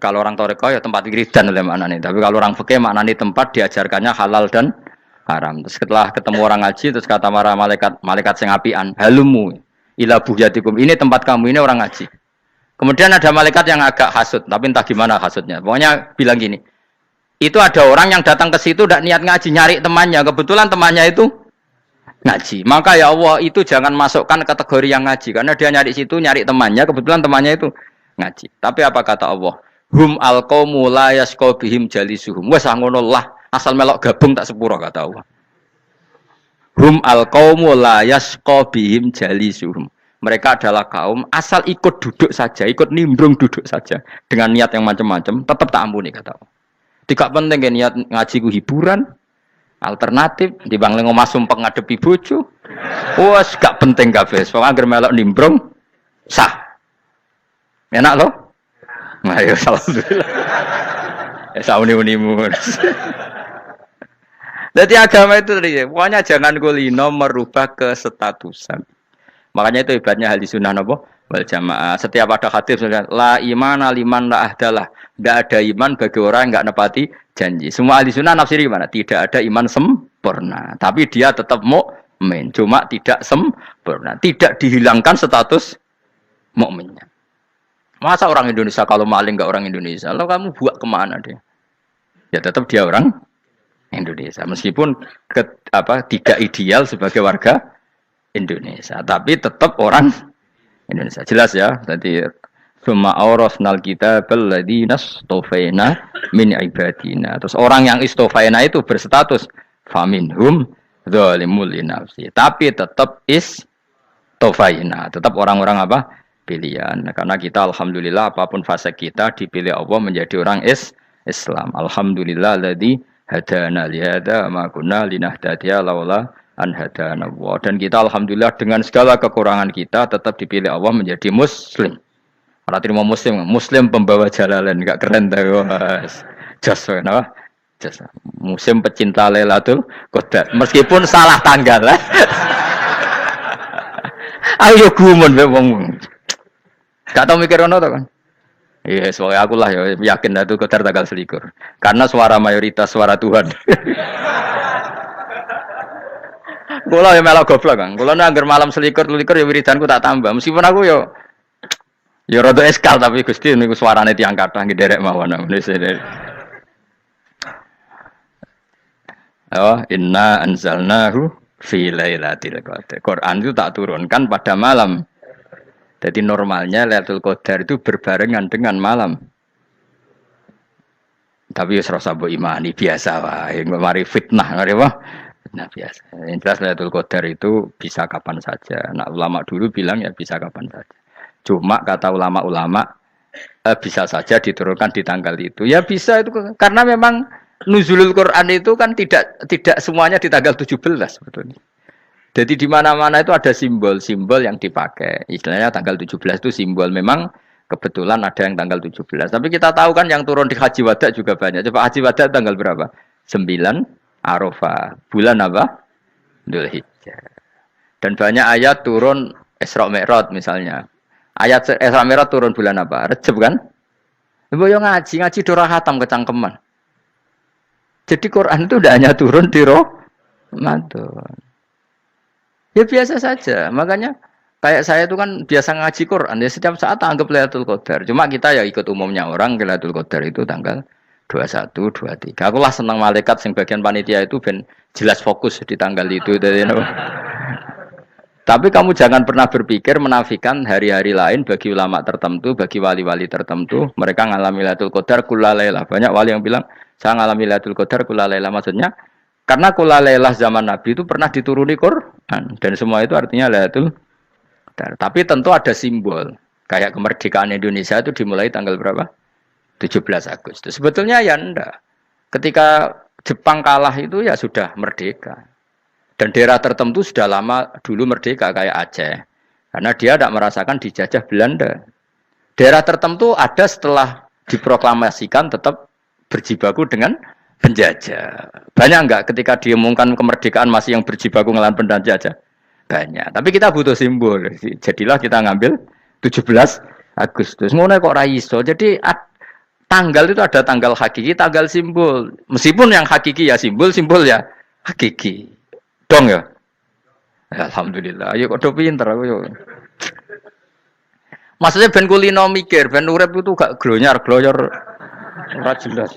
Speaker 2: Kalau orang toreko ya tempat wiridan oleh maknanya. Tapi kalau orang fikih maknanya tempat diajarkannya halal dan haram. Terus setelah ketemu orang ngaji terus kata para malaikat sing apian, halumu ila buhyatikum. Ini tempat kamu, ini orang ngaji. Kemudian ada malaikat yang agak hasud, tapi entah gimana hasudnya. Pokoknya bilang gini, itu ada orang yang datang ke situ tidak niat ngaji, nyari temannya. Kebetulan temannya itu ngaji. Maka ya Allah itu jangan masukkan kategori yang ngaji. Karena dia nyari situ, nyari temannya. Kebetulan temannya itu ngaji. Tapi apa kata Allah? Hum alqaumu la yasqa bihim jalisuhum. Wes ngono lah, asal melok gabung tak sepuro kata Allah. Hum alqaumu la yasqa bihim jalisuhum. Mereka adalah kaum asal ikut duduk saja, ikut nimbrung duduk saja dengan niat yang macam-macam, tetap tak ampuni kata Allah. Tidak penting kan niat ngaji ku hiburan, alternatif, dibanding ngomasum pengadepi bojo. Wes gak penting kabeh. Pokoke anggere melok nimbrung sah. Enak loh? Nah, ya alhamdulillah. Ya sauni-unimu. Jadi agama itu tadi, pokoknya jangan kulino merubah kesestatusan. Makanya itu hebatnya ahli sunnah napa wal jamaah. Setiap ada hadis la imana liman la ahdalah. Tidak ada iman bagi orang yang enggak nepati janji. Semua ahli sunnah nafsiri gimana? Tidak ada iman sempurna, tapi dia tetap mukmin, cuma tidak sempurna. Tidak dihilangkan status mukminnya. Masa orang Indonesia kalau maling enggak orang Indonesia? Lalu kamu buat kemana dia? Ya tetap dia orang Indonesia. Meskipun tidak ideal sebagai warga Indonesia, tapi tetap orang Indonesia. Jelas ya. Tadi summa awrasnal kitabal ladzina istofaina min ibadina. Terus orang yang istofaina itu berstatus faminhum zalimul linafsi. Tapi tetap istofaina, tetap orang-orang apa? Pilihan. Karena kita alhamdulillah apapun fase kita dipilih Allah menjadi orang Islam. Alhamdulillah alladzi hadana li hadza ma kunna linahtadiya laula an hadana Allah. Dan kita alhamdulillah dengan segala kekurangan kita tetap dipilih Allah menjadi muslim. Ora terima muslim pembawa jalalain, enggak keren ta Mas. Jas napa? Jas. Muslim pecinta Lailatul Qadar. Meskipun salah tanggal. Ayo gumun mbek wong. Gak tau mikir ono to kan? Iya, soalnya aku lah ya yakin Lailatul Qadar tanggal 21. Karena suara mayoritas suara Tuhan. Kula ya melok goblok kan. Kula nek anggar malam 21 ya wiridanku tak tambah. Meskipun aku ya rada eskal tapi Gusti niku suarane tiyang kathah ngederek mawon. Oh, inna anzalnahu fi lailatul qadar. Quran itu tak turunkan pada malam. Jadi normalnya Lailatul Qadar itu berbarengan dengan malam. Tapi wis rasa mbok imani biasa wae, mari fitnah, mari apa? Nah biasa. Yang jelas Lailatul Qadar itu bisa kapan saja. Nah ulama dulu bilang ya bisa kapan saja. Cuma kata ulama-ulama bisa saja diturunkan di tanggal itu. Ya bisa itu karena memang nuzulul Quran itu kan tidak semuanya di tanggal 17 sebetulnya. Jadi di mana-mana itu ada simbol-simbol yang dipakai. Istilahnya tanggal 17 itu simbol. Memang kebetulan ada yang tanggal 17. Tapi kita tahu kan yang turun di Haji Wada juga banyak. Coba Haji Wada tanggal berapa? 9 Arafah. Bulan apa? Dzulhijjah. Dan banyak ayat turun Isra Mi'raj misalnya. Ayat Isra Mi'raj turun bulan apa? Rejab kan? Ibu yang ngaji dorah khatam kecangkeman. Jadi Quran itu tidak hanya turun di Ramadan. Ya biasa saja. Makanya kayak saya itu kan biasa ngaji Quran. Ya setiap saat anggap Lailatul Qadar. Cuma kita ya ikut umumnya orang Lailatul Qadar itu tanggal 21, 23. Aku lah senang malaikat sing bagian panitia itu ben jelas fokus di tanggal itu. Tapi kamu jangan pernah berpikir menafikan hari-hari lain bagi ulama tertentu, bagi wali-wali tertentu. Mereka ngalami Lailatul Qadar kullailah. Banyak wali yang bilang, saya ngalami Lailatul Qadar kullailah. Maksudnya, karena kullailah zaman Nabi itu pernah dituruni Quran. Dan semua itu artinya Lailatul Qadar. Tapi tentu ada simbol. Kayak kemerdekaan Indonesia itu dimulai tanggal berapa? 17 Agustus. Sebetulnya ya enggak. Ketika Jepang kalah itu ya sudah merdeka. Dan daerah tertentu sudah lama dulu merdeka kayak Aceh. Karena dia tidak merasakan dijajah Belanda. Daerah tertentu ada setelah diproklamasikan tetap berjibaku dengan penjajah. Banyak enggak ketika diumumkan kemerdekaan masih yang berjibaku ngelawan penjajah? Banyak. Tapi kita butuh simbol. Jadilah kita ngambil 17 Agustus. Ngono kok ra iso. Jadi tanggal itu ada tanggal hakiki, tanggal simbol. Meskipun yang hakiki ya simbol ya hakiki. Dong ya. Alhamdulillah. Ayo kok do pinter aku yo. Maksudnya ben kulino mikir, ben urip itu gak glonyar-glonyor ora jelas.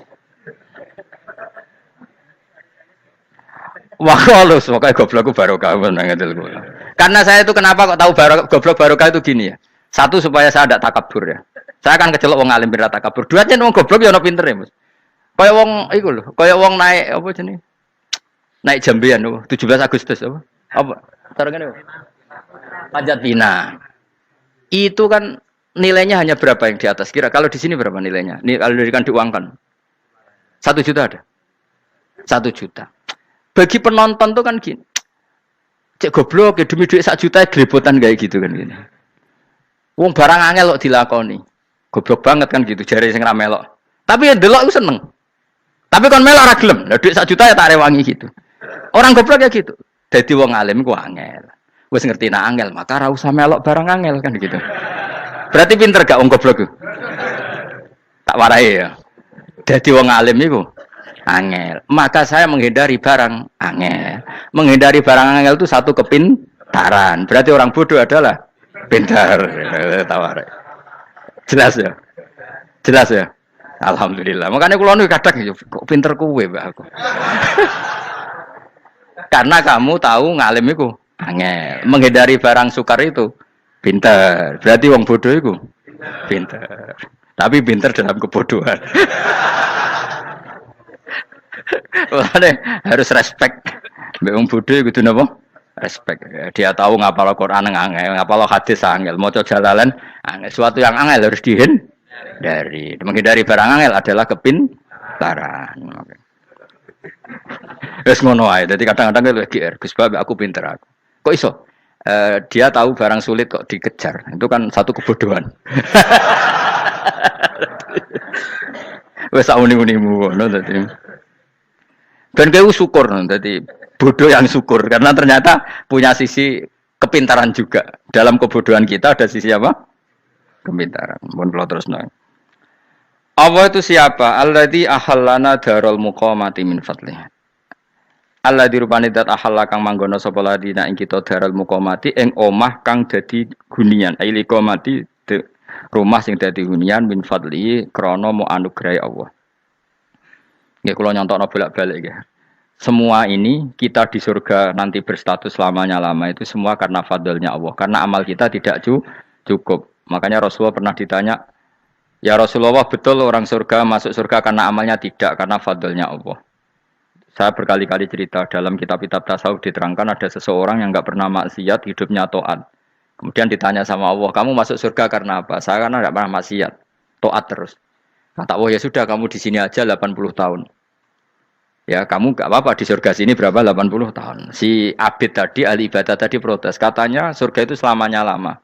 Speaker 2: Wah, halus, pokoknya goblokku barokah nangedel kula. Karena saya itu kenapa kok tahu goblok barokah itu gini ya. Satu supaya saya tidak takabur ya. Saya akan kecelok wong alim ben takabur. Dua aja wong goblok ya ono pinter ya, Mas. Kaya wong iku lho, kaya wong naik apa jenenge? Naik jambean lho, 17 Agustus apa? Apa? Tarengane. Panjat Pinang. Itu kan nilainya hanya berapa yang di atas? Kira kalau di sini berapa nilainya? Kalau diberikan diuangkan. 1 juta ada. 1 juta. Bagi penonton tuh kan gini. Cek goblok ya demi duit 1 juta grebotan kayak gitu kan gini. Wong barang angel kok dilakoni. Goblok banget kan gitu jare sing ra melok. Tapi ya delok aku seneng. Tapi kon melok ora gelem. Lah duit 1 juta ya tak rewangi gitu. Orang goblok ya gitu. Dadi wong alim ku angel. Wis ngerti nak angel, maka ra usah melok barang angel kan gitu. Berarti pinter gak wong goblok ku? Tak warai ya. Dadi wong alim iku angel. Maka saya menghindari barang angel. Menghindari barang angel itu satu kepintaran. Berarti orang bodoh adalah pintar. Tawar. Jelas ya? Jelas ya? Alhamdulillah. Makanya kula nu kadang kok pinter kowe, Mbak aku. Karena kamu tahu ngalim iku angel. Menghindari barang sukar itu pintar. Berarti wong bodoh iku pintar. Tapi pintar dalam kebodohan. Harus respect. Mbak wong bodoh kudu napa? Respect. Dia tahu ngapal Quran angel, ngapal hadis angel, maca jalalan angel. Suatu yang angel harus dihindari. Menghindari barang angel adalah kepintaran. Wes ngono ae. Dadi kadang-kadang lho GR, Gus Bab aku pinter aku. Kok iso? Dia tahu barang sulit kok dikejar. Itu kan satu kebodohan. Wes sak muni-munimu ngono dadi. Dan kayak syukur nanti bodoh yang syukur karena ternyata punya sisi kepintaran juga dalam kebodohan kita ada sisi apa kepintaran. Mohon kalau terus nang. Allah itu siapa? Alladzi ahallana darul muqamati min fadlih. Alladzi rupane dat ahalla kang manggono sapa ladina ing kita darul muqamati ing omah kang dadi hunian. Aili qamati rumah sing dadi hunian min fadli krana mu anugrahe Allah. Nggih kula nyontokno bolak-balik nggih. Semua ini kita di surga nanti berstatus lamanya-lama itu semua karena fadlnya Allah. Karena amal kita tidak cukup. Makanya Rasulullah pernah ditanya, "Ya Rasulullah, betul orang surga masuk surga karena amalnya tidak karena fadlnya Allah?" Saya berkali-kali cerita dalam kitab-kitab tasawuf diterangkan ada seseorang yang enggak pernah maksiat, hidupnya taat. Kemudian ditanya sama Allah, "Kamu masuk surga karena apa?" "Saya karena enggak pernah maksiat, taat terus." Kata Allah, "Ya sudah kamu di sini aja 80 tahun. Ya kamu gak apa-apa di surga sini berapa 80 tahun." Si Abid tadi, ahli ibadah tadi protes. Katanya surga itu selamanya lama.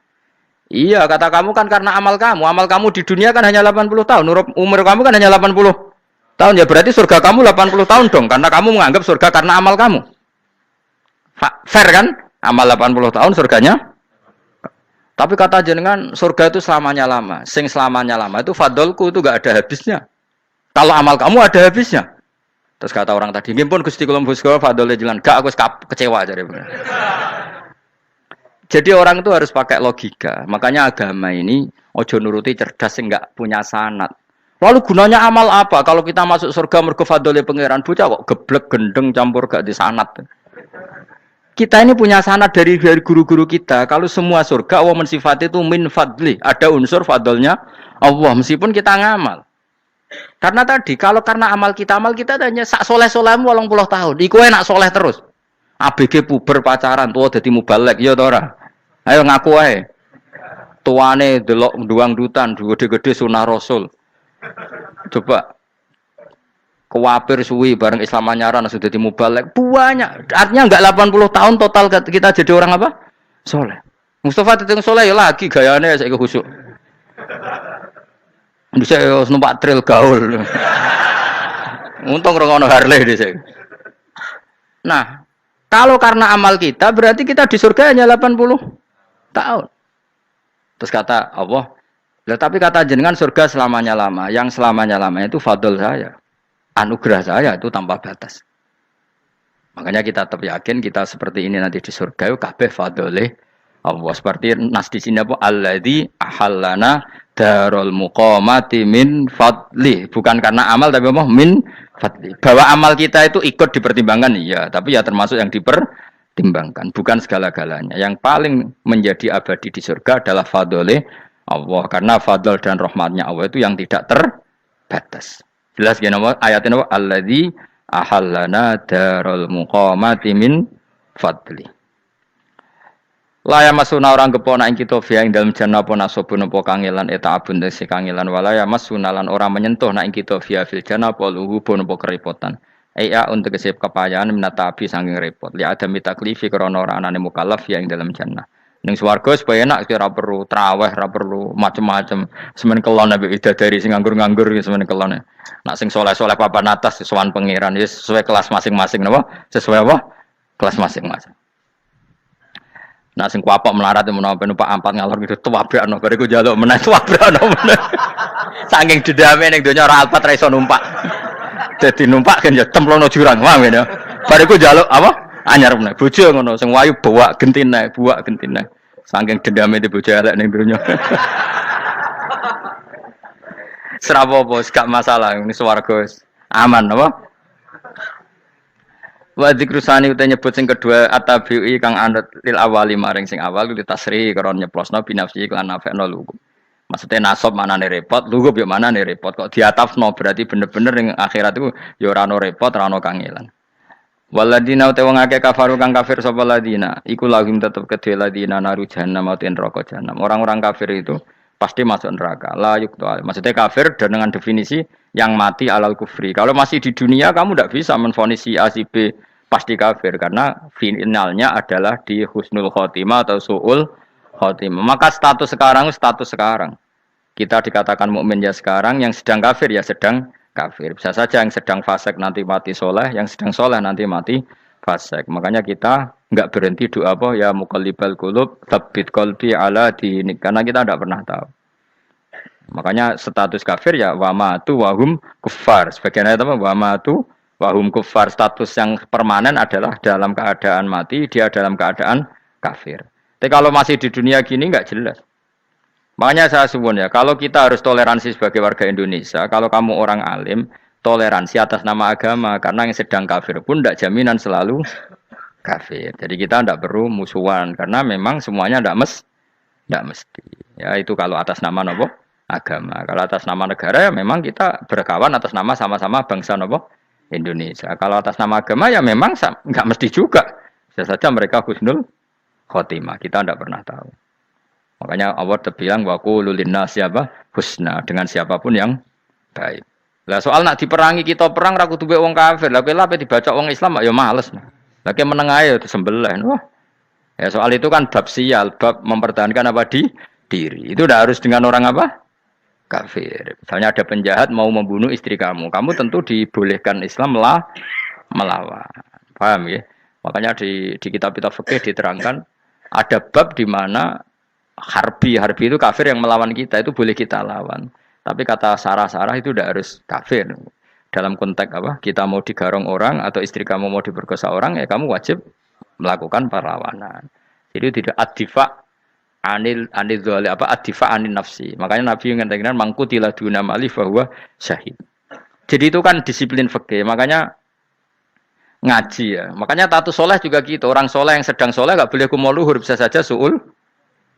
Speaker 2: Iya kata kamu kan karena amal kamu. Amal kamu di dunia kan hanya 80 tahun. Umur kamu kan hanya 80 tahun. Ya berarti surga kamu 80 tahun dong. Karena kamu menganggap surga karena amal kamu. Fair kan? Amal 80 tahun surganya. Tapi kata jenengan surga itu selamanya lama. Sing selamanya lama itu fadolku itu gak ada habisnya. Kalau amal kamu ada habisnya. Terus kata orang tadi, "Nggih pun Gusti kula mbusga fadole jalan." Gak aku kecewa jare. Jadi orang itu harus pakai logika. Makanya agama ini ojo nuruti cerdas sing gak punya sanad. Lalu gunanya amal apa? Kalau kita masuk surga mergo fadole pangeran bocah kok geblek gendeng campur gak disanad. Kita ini punya sanad dari guru-guru kita. Kalau semua surga Allah mensifati itu min fadli. Ada unsur fadlnya Allah meskipun kita ngamal. Karena tadi kalau karena amal kita hanya sak soleh-solehmu 80 tahun. Iku enak soleh terus. ABG puber pacaran tua dadi mubalek ya ta ora. Ayo ngaku ae. Tuane delok nduang dutan gede-gede sunah Rasul. Coba kuwapir suwi bareng Islam anyaran sudah dadi mubalek banyak. Artinya enggak 80 tahun total kita jadi orang apa? Soleh. Mustafa teteng soleh ya lagi gayane saiki khusuk. Bisa numpak trail gaul. Untung ngrungokno Harley dhisik. Nah, kalau karena amal kita berarti kita di surga hanya 80 tahun. Terus kata Allah, Lah tapi kata jenengan surga selamanya lama. Yang selamanya lama itu fadl saya. Anugerah saya itu tanpa batas. Makanya kita tetap yakin kita seperti ini nanti di surga itu kabeh fadlih Allah. Seperti nas di sini apa? Alladzi ahallana darul muqamati min fadli. Bukan karena amal tapi apa? Min fadli. Bahwa amal kita itu ikut dipertimbangkan iya, tapi ya termasuk yang dipertimbangkan, bukan segala-galanya. Yang paling menjadi abadi di surga adalah fadlih Allah, karena fadl dan rahmatnya Allah itu yang tidak terbatas. Jelas gini ayatnya apa? Alladzi ahallana darul muqamati min fadli. Laya masuna orang kepona ing kita via ing dalam jannah pona sobun apa kangelan eta abun desi kangelan walaya masuna lan orang menyentuh nak ing kita via fil jannah apa luhu pun apa kerepotan. Aya untuk kesep kepayaan minata api saking repot. Li ada mitaklifi krana ora anane mukallaf via ing dalam jannah. Ning swarga supaya enak ora perlu traweh, ora perlu macem-macem. Semen kelon ambek widadari sing nganggur-nganggur semen kelon. Nak sing saleh-saleh papan atas sowan pangeran wis sesuai kelas masing-masing napa? Sesuai apa? Kelas masing-masing. Nah sing kuapok melarat menawa numpak ampat ngalor gitu tuwabrakno bariku njaluk meneh tuwabrakno meneh. Saking dendame ning donya ora alpat ra iso numpak. Dadi numpak kan ya templono jurang wae ngene. Bariku njaluk apa? Anyar meneh. Bojo ngono sing wayu buak gentine. Saking dendame di bojo elek ning donya. Serapopo gak masalah ini swarga aman apa? Wa dzikrusani uta nyebut sing kedua atabi'i kang anut lil awali maring sing awal di tasri karo nyeplosno binafsi lan nafekno lugu. Maksudnya nasab manane repot, lugu yo manane repot kok diatafno berarti bener-bener ning akhirat iku ya ora ono repot, ora ono kangelan. Waladina uta wong akeh kafaru kang kafir sapa ladina, iku lahum tetep kedhe ladina naru jahannam utawa neraka jahanam. Orang-orang kafir itu pasti masuk neraka. La yuqtal. Maksudnya kafir dengan definisi yang mati alal kufri. Kalau masih di dunia kamu tidak bisa menvonis si A si B pasti kafir karena finalnya adalah di husnul khotimah atau suul khotimah. Maka status sekarang. Kita dikatakan mukmin ya sekarang, yang sedang kafir ya sedang kafir. Bisa saja yang sedang fasik nanti mati soleh, yang sedang soleh nanti mati fasik. Makanya kita enggak berhenti doa apa ya muqallibal qulub tsabbit qalbi ala dinik, karena kita tidak pernah tahu. Makanya status kafir ya wamatu wahum kufar. Sebagian ayat apa wamatu wahum kufar, status yang permanen adalah dalam keadaan mati, dia dalam keadaan kafir. Tapi kalau masih di dunia gini enggak jelas. Makanya saya suwun ya, kalau kita harus toleransi sebagai warga Indonesia, kalau kamu orang alim, toleransi atas nama agama, karena yang sedang kafir pun tidak jaminan selalu kafir. Jadi kita tidak perlu musuhan, karena memang semuanya tidak mesti. Ya itu kalau atas nama nopo agama. Kalau atas nama negara ya memang kita berkawan atas nama sama-sama bangsa nopo Indonesia. Kalau atas nama agama ya memang nggak mesti juga. Bisa saja mereka husnul khotimah. Kita tidak pernah tahu. Makanya Allah terbilang wa qulu linnasi apa husna, dengan siapapun yang baik. Lah soal nak diperangi kita perang ra kudu wong kafir. Lah kowe lape dibaca wong Islam ya males. Lah ke meneng ae disembelih. Wah. Ya soal itu kan bab sial, bab mempertahankan apa di diri. Itu tidak harus dengan orang apa? Kafir. Misalnya ada penjahat mau membunuh istri kamu tentu dibolehkan Islam melawan. Paham ya? Makanya di kitab-kitab fikih diterangkan ada bab di mana harbi itu kafir yang melawan kita itu boleh kita lawan. Tapi kata sarah-sarah itu tidak harus kafir. Dalam konteks apa? Kita mau digarong orang atau istri kamu mau diperkosa orang ya kamu wajib melakukan perlawanan. Jadi tidak adifa anil dzali apa adifa anin nafsi. Makanya Nabi mengatakan mangkutila duna mali bahwa syahid. Jadi itu kan disiplin fikih. Makanya ngaji ya. Makanya tatu soleh juga gitu. Orang soleh yang sedang soleh enggak boleh kumul luhur, bisa saja suul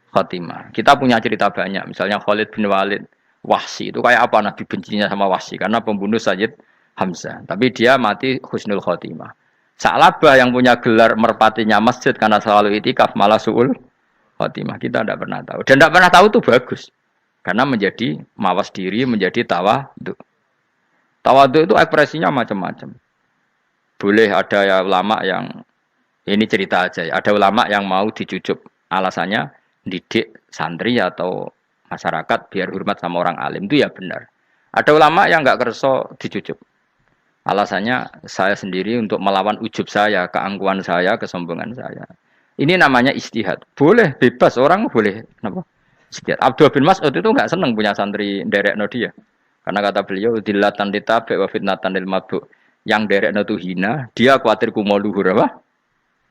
Speaker 2: khotimah. Kita punya cerita banyak. Misalnya Khalid bin Walid, Wahsi itu kayak apa Nabi bencinya sama Wahsi karena pembunuh Sayyid Hamzah. Tapi dia mati husnul khotimah. Sa'labah yang punya gelar merpatinya masjid karena selalu itikaf malah suul khotimah. Kita tidak pernah tahu. Dan tidak pernah tahu itu bagus. Karena menjadi mawas diri, menjadi tawadhu. Tawadhu itu ekspresinya macam-macam. Boleh ada ya ulama yang ini cerita aja ya. Ada ulama yang mau dicucup. Alasannya didik santri atau masyarakat biar hormat sama orang alim itu ya benar. Ada ulama yang enggak kerso dicucup. Alasannya saya sendiri untuk melawan ujub saya, keangkuhan saya, kesombongan saya. Ini namanya ijtihad. Boleh bebas orang boleh apa? Istiad. Abdul bin Mas'ud itu nggak seneng punya santri nderekno dia. Karena kata beliau dilatan ditabe wa fitnatan lil mabuk. Yang derekno itu hina, dia khawatir kumo luhur apa?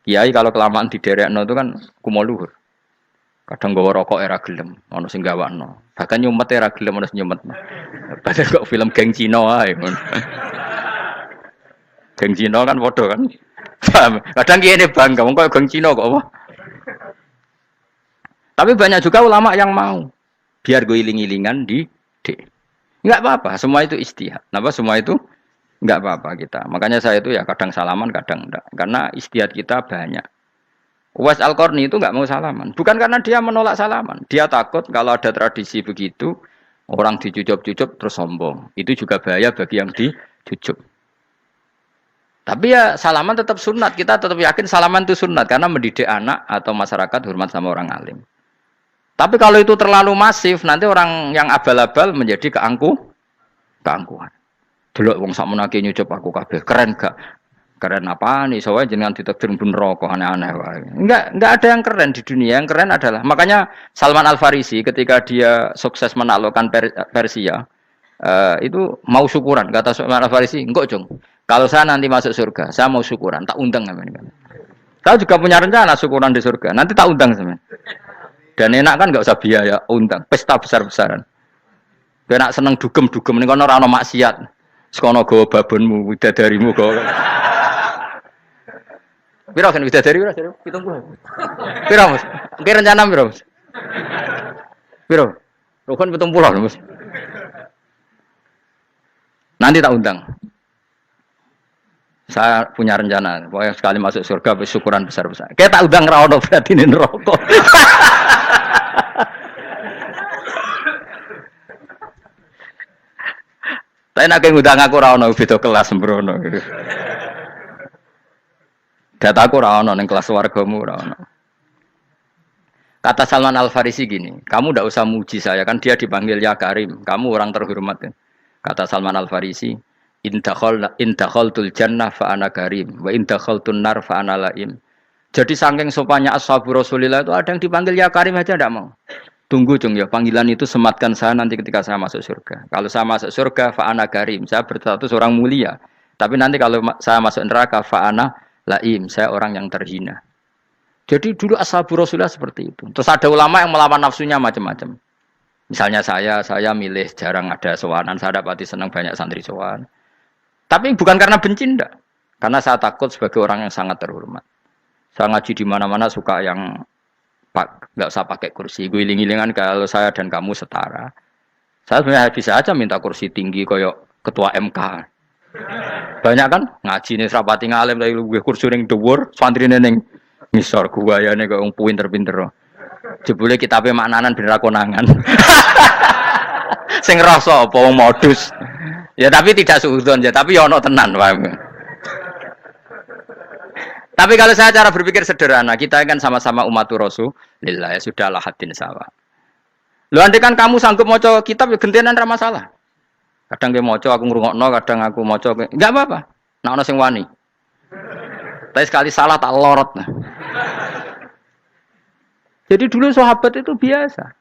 Speaker 2: Kiai kalau kelamaan di derekno itu kan kumo luhur. Kadang gawa rokok era gelem, ono sing gawakno. Bahkan nyumet era gelem ono sing nyumet. Padahal kok film geng Cina ae. Geng Cina kan padha kan. Kadang kiai ini bangga, wong kok geng Cina kok apa? Tapi banyak juga ulama yang mau biar gue iling-ilingan di D. Enggak apa-apa, semua itu istihad. Kenapa semua itu enggak apa-apa kita. Makanya saya itu ya kadang salaman, kadang enggak. Karena istihad kita banyak. Uwais Al-Qarni itu enggak mau salaman. Bukan karena dia menolak salaman. Dia takut kalau ada tradisi begitu, orang dicucup-cucup terus sombong. Itu juga bahaya bagi yang dicucup. Tapi ya salaman tetap sunat. Kita tetap yakin salaman itu sunat. Karena mendidik anak atau masyarakat hormat sama orang alim. Tapi kalau itu terlalu masif, nanti orang yang abal-abal menjadi keangkuhan. Delok wong sakmenake nyucup aku kabeh, keren gak? Keren apa nih? Soalnya jenengan ditakdir pun rokok aneh-aneh wae. Enggak ada yang keren di dunia. Yang keren adalah makanya Salman Al Farisi ketika dia sukses menaklukkan Persia, itu mau syukuran. Kata Salman Al Farisi, "Enggak, Jong. Kalau saya nanti masuk surga, saya mau syukuran, tak undang sampean." Saya juga punya rencana syukuran di surga. Nanti tak undang sampean. Dan enak kan nggak usah biaya undang, pesta besar-besaran. Enak seneng dugem-dugem ini kono ora ono maksiat. Sekono go babonmu, widadarimu go. Piro kan widadari piro? 70. Piro, Mas? Ki rencana piro, Mas? Piro? Rukun 70, Mas. Nanti tak undang. Saya punya rencana, pokoknya sekali masuk surga syukuran besar-besar. Kayak tak undang ra ono berarti ning neraka. Tapi nak ngundang aku ra ono beda kelas sembrono. Dataku ra ono ning kelas wargamu ra ono. Kata Salman Al Farisi gini, kamu ndak usah muji saya kan dia dipanggil ya Karim, kamu orang terhormat. Kata Salman Al Farisi, in dakhaltul jannah fa ana karim wa in dakhaltun nar fa ana laim. Jadi saking sopannya ashabu Rasulillah itu ada yang dipanggil ya Karim aja ndak mau. Tunggu Jung ya, panggilan itu sematkan saya nanti ketika saya masuk surga. Kalau saya masuk surga, fa'ana karim, saya berstatus orang mulia. Tapi nanti kalau saya masuk neraka, fa'ana laim, saya orang yang terhina. Jadi dulu ashabu Rasulullah seperti itu. Terus ada ulama yang melawan nafsunya macam-macam. Misalnya saya milih jarang ada sowanan, saya dapati senang banyak santri sowan. Tapi bukan karena benci, enggak. Karena saya takut sebagai orang yang sangat terhormat. Saya ngaji di mana-mana suka yang nggak usah pakai kursi, gue iling-ilingan kalau saya dan kamu setara. Saya sebenarnya bisa aja minta kursi tinggi koyok ketua MK. Banyak kan ngaji nih serapati ngalim dari gue kursi ning dhuwur, santri neng ngisor gue ya nih kok pinter-pinter. Jebule kitabe maknanan bener konangan. Sing rasa apa modus. Ya tapi tidak suudzon ya, tapi ya ono tenan wae. Tapi kalau saya cara berpikir sederhana, kita kan sama-sama umatur Rasulillah, ya sudahlah hadin sawa. Lu andai kan kamu sanggup maca kitab ya gentenan ra masalah. Kadang dia maca aku ngrungokno, kadang aku maca enggak apa-apa. Nek ana sing wani. Tapi sekali salah tak lorot. Nah. Jadi dulu sahabat itu biasa.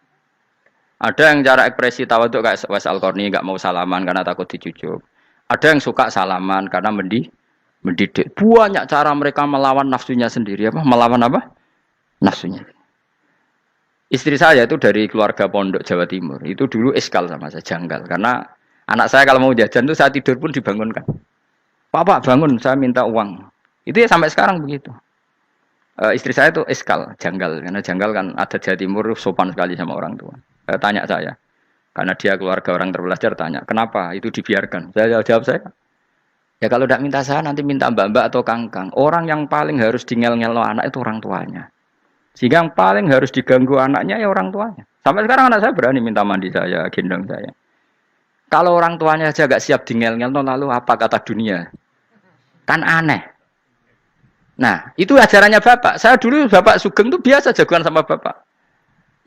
Speaker 2: Ada yang cara ekspresi tawaduk kayak Uwais Al-Qarni enggak mau salaman karena takut dicucuk. Ada yang suka salaman karena mendidik. Banyak cara mereka melawan nafsunya sendiri. Melawan apa? Nafsunya. Istri saya itu dari keluarga pondok Jawa Timur. Itu dulu eskal sama saya, janggal. Karena anak saya kalau mau jajan itu saya tidur pun dibangunkan. Pak bangun, saya minta uang. Itu ya sampai sekarang begitu. Istri saya itu eskal, janggal. Karena janggal kan ada Jawa Timur sopan sekali sama orang tua. Tanya saya. Karena dia keluarga orang terpelajar, tanya. Kenapa itu dibiarkan? Saya jawab saya. Ya kalau tidak minta saya nanti minta mbak-mbak atau kangkang. Orang yang paling harus dingel-ngelo anak itu orang tuanya. Sehingga yang paling harus diganggu anaknya ya orang tuanya. Sampai sekarang anak saya berani minta mandi saya, gendong saya. Kalau orang tuanya aja gak siap dingel-ngelo lalu apa kata dunia? Kan aneh. Nah itu ajarannya bapak. Saya dulu bapak Sugeng itu biasa jagoan sama bapak.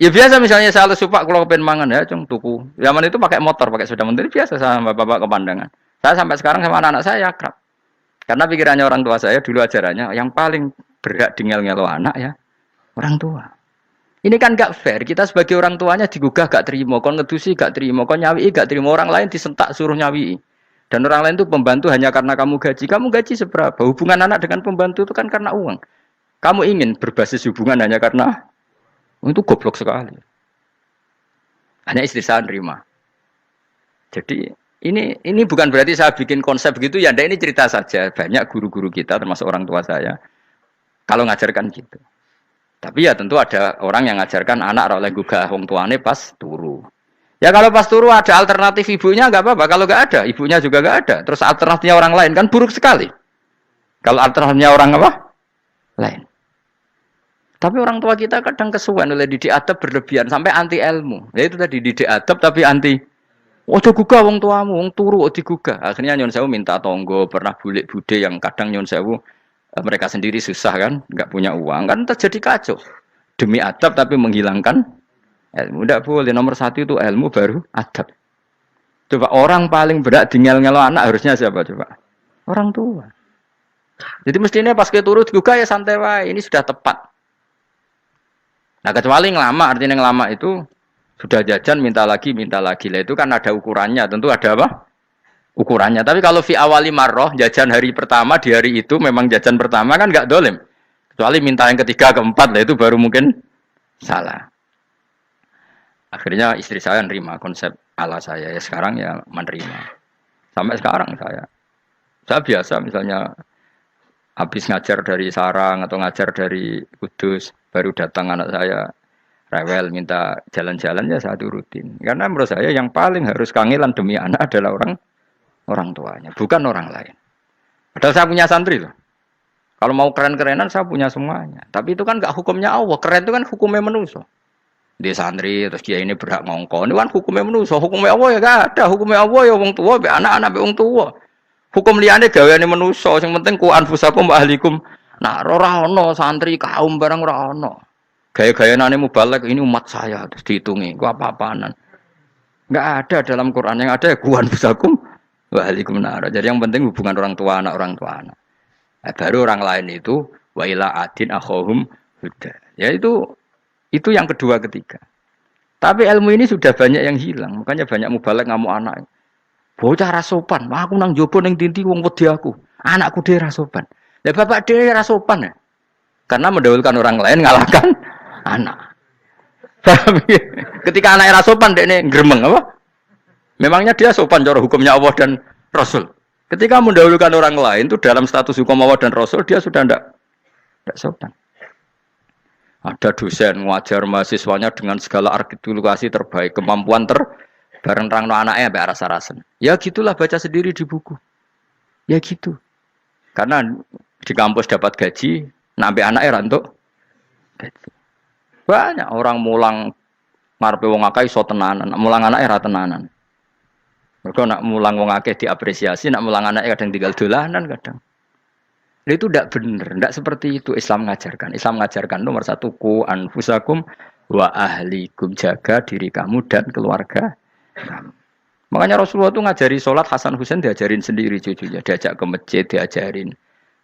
Speaker 2: Ya biasa misalnya saya lupa kalau pengen mangan ya cung tuku. Zaman itu pakai motor, pakai sepeda motor biasa sama bapak ke pandangan. Saya sampai sekarang sama anak-anak saya akrab. Karena pikirannya orang tua saya dulu ajarannya yang paling berhak dingel-ngelo anak ya orang tua. Ini kan gak fair. Kita sebagai orang tuanya digugah gak terima, kon ngedusi gak terima, kon nyawi gak terima, orang lain disentak suruh nyawi. Dan orang lain itu pembantu hanya karena kamu gaji. Kamu gaji seberapa? Hubungan anak dengan pembantu itu kan karena uang. Kamu ingin berbasis hubungan hanya karena itu goblok sekali. Hanya istri saya nerima. Jadi ini bukan berarti saya bikin konsep begitu ya. Ini cerita saja. Banyak guru-guru kita termasuk orang tua saya kalau ngajarkan gitu. Tapi ya tentu ada orang yang ngajarkan anak oleh gugah wong tuane pas turu. Ya kalau pas turu ada alternatif ibunya nggak apa-apa. Kalau nggak ada, ibunya juga nggak ada. Terus alternatifnya orang lain kan buruk sekali. Kalau alternatifnya orang apa? Lain. Tapi orang tua kita kadang kesuwen oleh didik adab berlebihan sampai anti ilmu. Ya itu tadi didik adab tapi anti. Ojo gugah wong tuamu, wong turu ojo digugah. Akhirnya Nyon Sewu minta tonggo, pernah bulik bude yang kadang Nyon Sewu mereka sendiri susah kan, nggak punya uang kan terjadi kacau. Demi adab tapi menghilangkan ilmu. Tidak boleh, nomor satu itu ilmu baru adab. Coba orang paling berat ngel-ngelo anak harusnya siapa coba? Orang tua. Jadi mestinya pas ke turu juga ya santai wae, ini sudah tepat. Nah kecuali ngelama, artinya ngelama itu sudah jajan minta lagi lah itu kan ada ukurannya, tentu ada apa? Ukurannya. Tapi kalau fi awali marroh jajan hari pertama di hari itu memang jajan pertama kan nggak dolim. Kecuali minta yang ketiga keempat lah itu baru mungkin salah. Akhirnya istri saya nerima konsep ala saya ya sekarang ya menerima. Sampai sekarang saya biasa misalnya habis ngajar dari Sarang atau ngajar dari Kudus baru datang anak saya rewel minta jalan-jalan ya saya turutin. Karena menurut saya yang paling harus kangelan demi anak adalah orang tuanya, bukan orang lain. Padahal saya punya santri loh. Kalau mau keren-kerenan saya punya semuanya. Tapi itu kan enggak hukumnya Allah. Keren itu kan hukumnya manusia. Dia santri terus dia ini berhak ngongkon. Ini kan hukumnya manusia. Hukumnya Allah ya enggak ada. Hukumnya Allah ya wong tua, be anak-anak be wong tua. Hukum liyane gaweane manusia. Sing penting ku anfusakum wa ahlikum. Nah, ora ono santri kaum barang ora ono. Gaya-gayanane mubalek ini umat saya terus dihitungi. Ku apa-apaanan. Enggak ada dalam Quran yang ada ya ku anfusakum wa ahlikum nar. Jadi yang penting hubungan orang tua anak. Baru orang lain itu wa ila adin akhahum huda. Ya itu yang kedua ketiga. Tapi ilmu ini sudah banyak yang hilang. Makanya banyak mubalek ngamuk anak. Bocah rasopan. Wah, aku nang jopo ning tinti wong wedi aku. Anakku dhewe rasopan. Lah bapak dhewe rasopan ya. Karena mendahulukan orang lain ngalahkan anak. Ketika anaknya rasopan dekne gremeng apa? Memangnya dia sopan cara hukumnya Allah dan Rasul. Ketika mendahulukan orang lain itu dalam status hukum Allah dan Rasul dia sudah tidak sopan. Ada dosen ngajar mahasiswanya dengan segala artikulasi terbaik, kemampuan bareng rangno anaknya sampai rasa-rasen. Ya gitulah baca sendiri di buku. Ya gitu. Karena di kampus dapat gaji, nampe anaknya rantuk gaji. Banyak orang mulang ngarepe wong akeh iso tenanan, mulang anaknya ra tenanan. Mergo nak mulang wong akeh diapresiasi, nak mulang anaknya kadang tinggal dolanan kadang. Itu tidak benar, tidak seperti itu Islam mengajarkan. Islam mengajarkan nomor satu ku anfusakum wa ahlikum, jaga diri kamu dan keluarga kamu. Makanya Rasulullah itu ngajari sholat Hasan Husain diajarin sendiri cucunya, diajak ke masjid diajarin.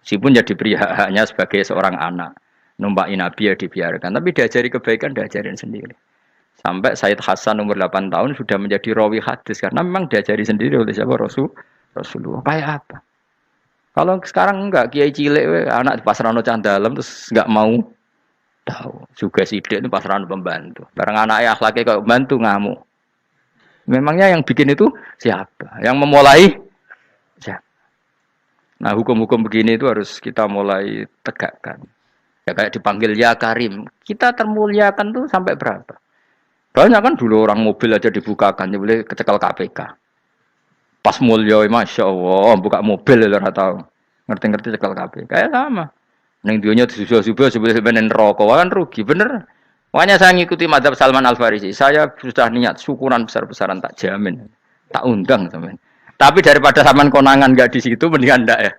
Speaker 2: Meskipun jadi beri hak-haknya sebagai seorang anak, numpakin Nabi ya dibiarkan, tapi diajari kebaikan diajarin sendiri. Sampai Sayyid Hasan umur 8 tahun sudah menjadi rawi hadis karena memang diajari sendiri oleh siapa Rasulullah. Kayak apa? Kalau sekarang enggak, kiai cilik anak di pasrano candalem terus enggak mau tahu. Juga sidik itu pasrano pembantu. Barang anaknya akhlaknya kayak pembantu ngamuk. Memangnya yang bikin itu siapa? Yang memulai siapa? Nah, hukum-hukum begini itu harus kita mulai tegakkan. Ya kayak dipanggil ya Karim. Kita termuliakan tuh sampai berapa? Banyak kan dulu orang mobil aja dibukakan, ya boleh kecekel KPK. Pas mulia, masya Allah, buka mobil ya tahu, ngerti-ngerti cekel KPK. Kayak sama. Neng dionya disusul-susul sebelum rokok kan rugi, bener. Makanya saya ngikuti mazhab Salman Al Farisi. Saya sudah niat syukuran besar-besaran tak jamin, tak undang teman. Tapi daripada saman konangan nggak di situ, mendingan ndak ya.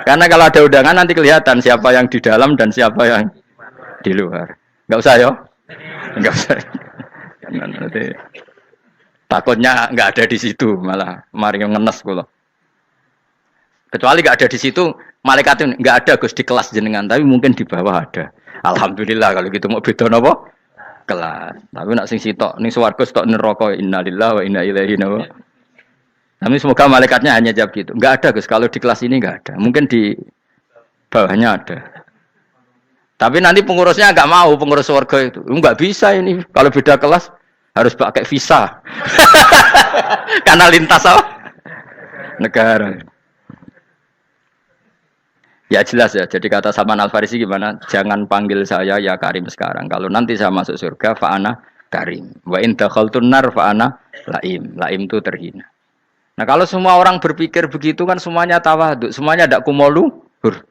Speaker 2: Karena kalau ada undangan nanti kelihatan siapa yang di dalam dan siapa yang di luar. Nggak usah yo, nggak usah. Nanti takutnya nggak ada di situ, malah mari ngenes kula. Kecuali nggak ada di situ, malaikat itu nggak ada Gus di kelas jenengan, tapi mungkin di bawah ada. Alhamdulillah kalau gitu mau beda napa? Kelas. Tapi nak sing sitok ning swarga sitok neraka innalillahi wa inna ilaihi napa? Tapi semoga malaikatnya hanya jawab gitu. Enggak ada Gus, kalau di kelas ini enggak ada. Mungkin di bawahnya ada. Tapi nanti pengurusnya enggak mau, pengurus warga itu. Enggak bisa ini. Kalau beda kelas harus pakai visa. Karena lintas apa? Negara. Ya jelas ya. Jadi kata Salman Al-Farisi gimana? Jangan panggil saya ya Karim sekarang. Kalau nanti saya masuk surga, fa'ana Karim. Wa in dakhaltun nar fa'ana Laim. Laim itu terhina. Nah kalau semua orang berpikir begitu kan semuanya tawaduk, semuanya tidak kumoluhur.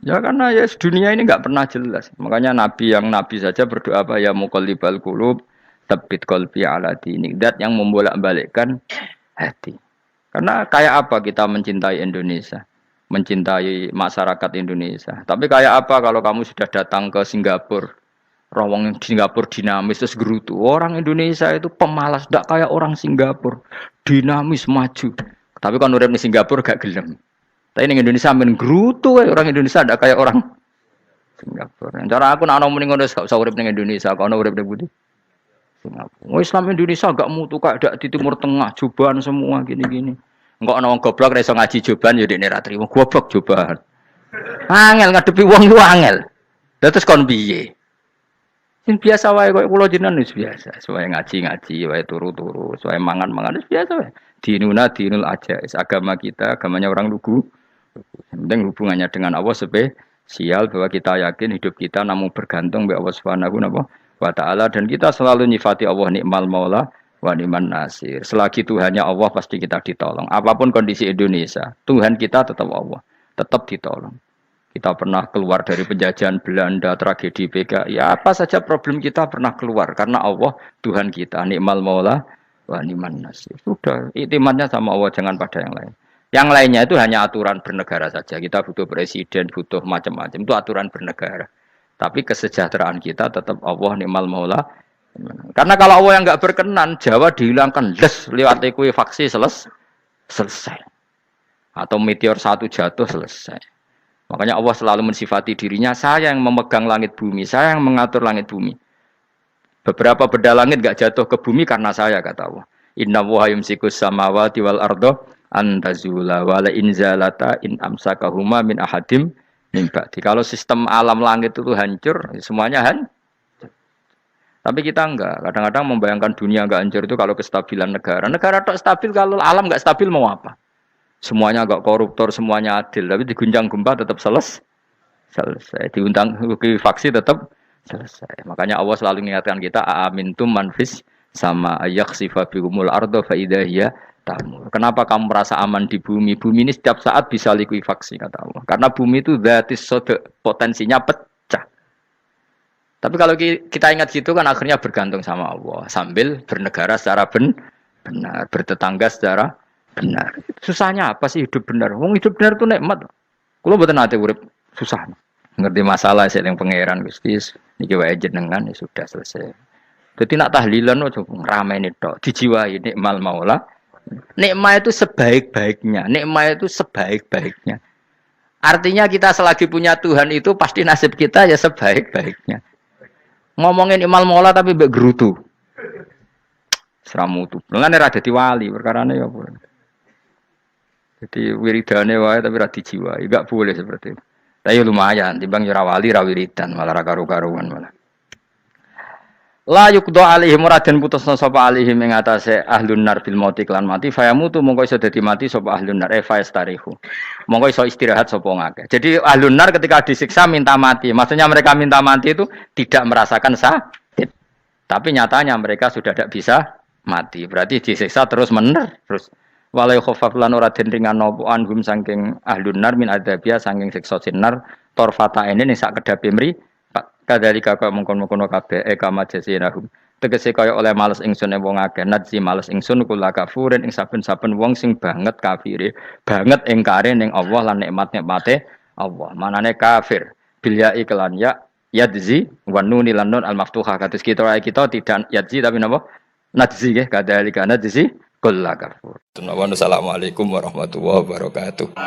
Speaker 2: Ya karena ya dunia ini nggak pernah jelas. Makanya Nabi yang Nabi saja berdoa apa ya muqallibal qulub, tsabbit qalbi ala dinik. Dat yang membolak-balikkan hati. Karena kayak apa kita mencintai Indonesia, mencintai masyarakat Indonesia. Tapi kayak apa kalau kamu sudah datang ke Singapura? Rawang Singapura dinamis terus gerutu. Orang Indonesia itu pemalas, tidak kayak orang Singapura. Dinamis maju. Tapi kan urip di Singapura gak gelem. Tapi di Indonesia men gerutu orang Indonesia tidak kayak orang Singapura. Cara aku nak ngomong ngono gak usah urip ning Indonesia, kok ono urip ning Budi. Singapura. Islam Indonesia gak mutu kayak dak di Timur Tengah, cobaan semua gini-gini. Enggak ana wong goblok ra iso ngaji cobaan ya dekne ra trimo. Goblok cobaan. Angel ngadepi wong ku angel. Lah terus kon piye? Sing biasa wae koyo kula jenengan wis biasa. Suwe ngaji-ngaji, wae turu-turu, suwe mangan-mangan wis biasa wae. Dinuna dinul ajais. Agama kita, agamanya orang lugu. Yang penting hubungannya dengan Allah spesial bahwa kita yakin hidup kita namun bergantung kepada Allah Subhanahu wa taala dan kita selalu nyifati Allah nikmal maula wa ni'man nasir. Selagi Tuhannya Allah pasti kita ditolong. Apapun kondisi Indonesia, Tuhan kita tetap Allah, tetap ditolong. Kita pernah keluar dari penjajahan Belanda, tragedi PKI. Ya apa saja problem kita pernah keluar karena Allah Tuhan kita. Nikmal maula wa ni'man nasir. Sudah, iktimatnya sama Allah, jangan pada yang lain. Yang lainnya itu hanya aturan bernegara saja. Kita butuh presiden, butuh macam-macam. Itu aturan bernegara. Tapi kesejahteraan kita tetap Allah nikmal maula. Karena kalau Allah yang enggak berkenan, Jawa dihilangkan les lewat ekuifaksi selesai. Atau meteor satu jatuh selesai. Makanya Allah selalu mensifati dirinya, saya yang memegang langit bumi, saya yang mengatur langit bumi. Beberapa benda langit enggak jatuh ke bumi karena saya, kata Allah. Inna wa yumsikus samawati wal ardo antazula wala inzalata in amsakahuma min ahadim min ba'di. Kalau sistem alam langit itu hancur, semuanya hancur. Tapi kita enggak. Kadang-kadang membayangkan dunia enggak hancur itu kalau kestabilan negara. Negara tok stabil, kalau alam enggak stabil mau apa? Semuanya enggak koruptor, semuanya adil. Tapi diguncang gempa tetap selesai. Diundang faksi tetap selesai. Makanya Allah selalu mengingatkan kita, aamintum manfis sama yakhsifa bihumul ardo fa idza hiya tamur. Kenapa kamu merasa aman di bumi? Bumi ini setiap saat bisa likuifaksi, kata Allah. Karena bumi itu dzatis potensinya pecah. Tapi kalau kita ingat situ kan akhirnya bergantung sama Allah. Sambil bernegara secara benar, bertetangga secara benar. Susahnya apa sih hidup benar? Wong hidup benar itu nikmat. Kulo mboten nate urip susah. Ngerti masalah sing pangeran Gusti niki wae jenengan ya sudah selesai. Dadi nak tahlilan ojo ngrameni tok, dijiwai nikmal maula. Nikmat itu sebaik-baiknya. Nikmat itu sebaik-baiknya. Artinya kita selagi punya Tuhan itu pasti nasib kita ya sebaik-baiknya. Ngomongin nikmal maula tapi mbek gerutu. Seramutu. Lengane ra dadi wali perkarane ya apa. Jadi wiridane wae tapi ra dijiwai, enggak boleh seperti itu. Tapi lumayan, timbang ora wali ra wiridan malah ra karo-karuan malah. La yuqda alaihim raden putusna sapa alaihim ing atase ahlun nar bil mauti lan mati fayamutu mongko iso dadi mati sapa ahlun nar fayastarihu. Mongko iso istirahat sapa ngake. Jadi ahlun nar ketika disiksa minta mati. Maksudnya mereka minta mati itu tidak merasakan sakit. Tapi nyatanya mereka sudah tidak bisa mati. Berarti disiksa terus terus walai khafaf lan ora den ringan napa anhum saking ahlun nar min adzabia saking siksa sinar torfata ini sak kedape mri kadalika kaya mengkon-mengkon kabeh kama jasinahum tegese kaya oleh males ingsun wong akeh nadzi males ingsun kula kafurin ing saben-saben wong sing banget kafire banget ingkare ning Allah lan nikmat-nikmate Allah manane kafir bilya iklan ya yadzi wa nun lan nun al maftuha kados kita tidak yadzi tapi napa nadzi nggih kadalika nadzi kula kafur. Assalamualaikum warahmatullahi wabarakatuh.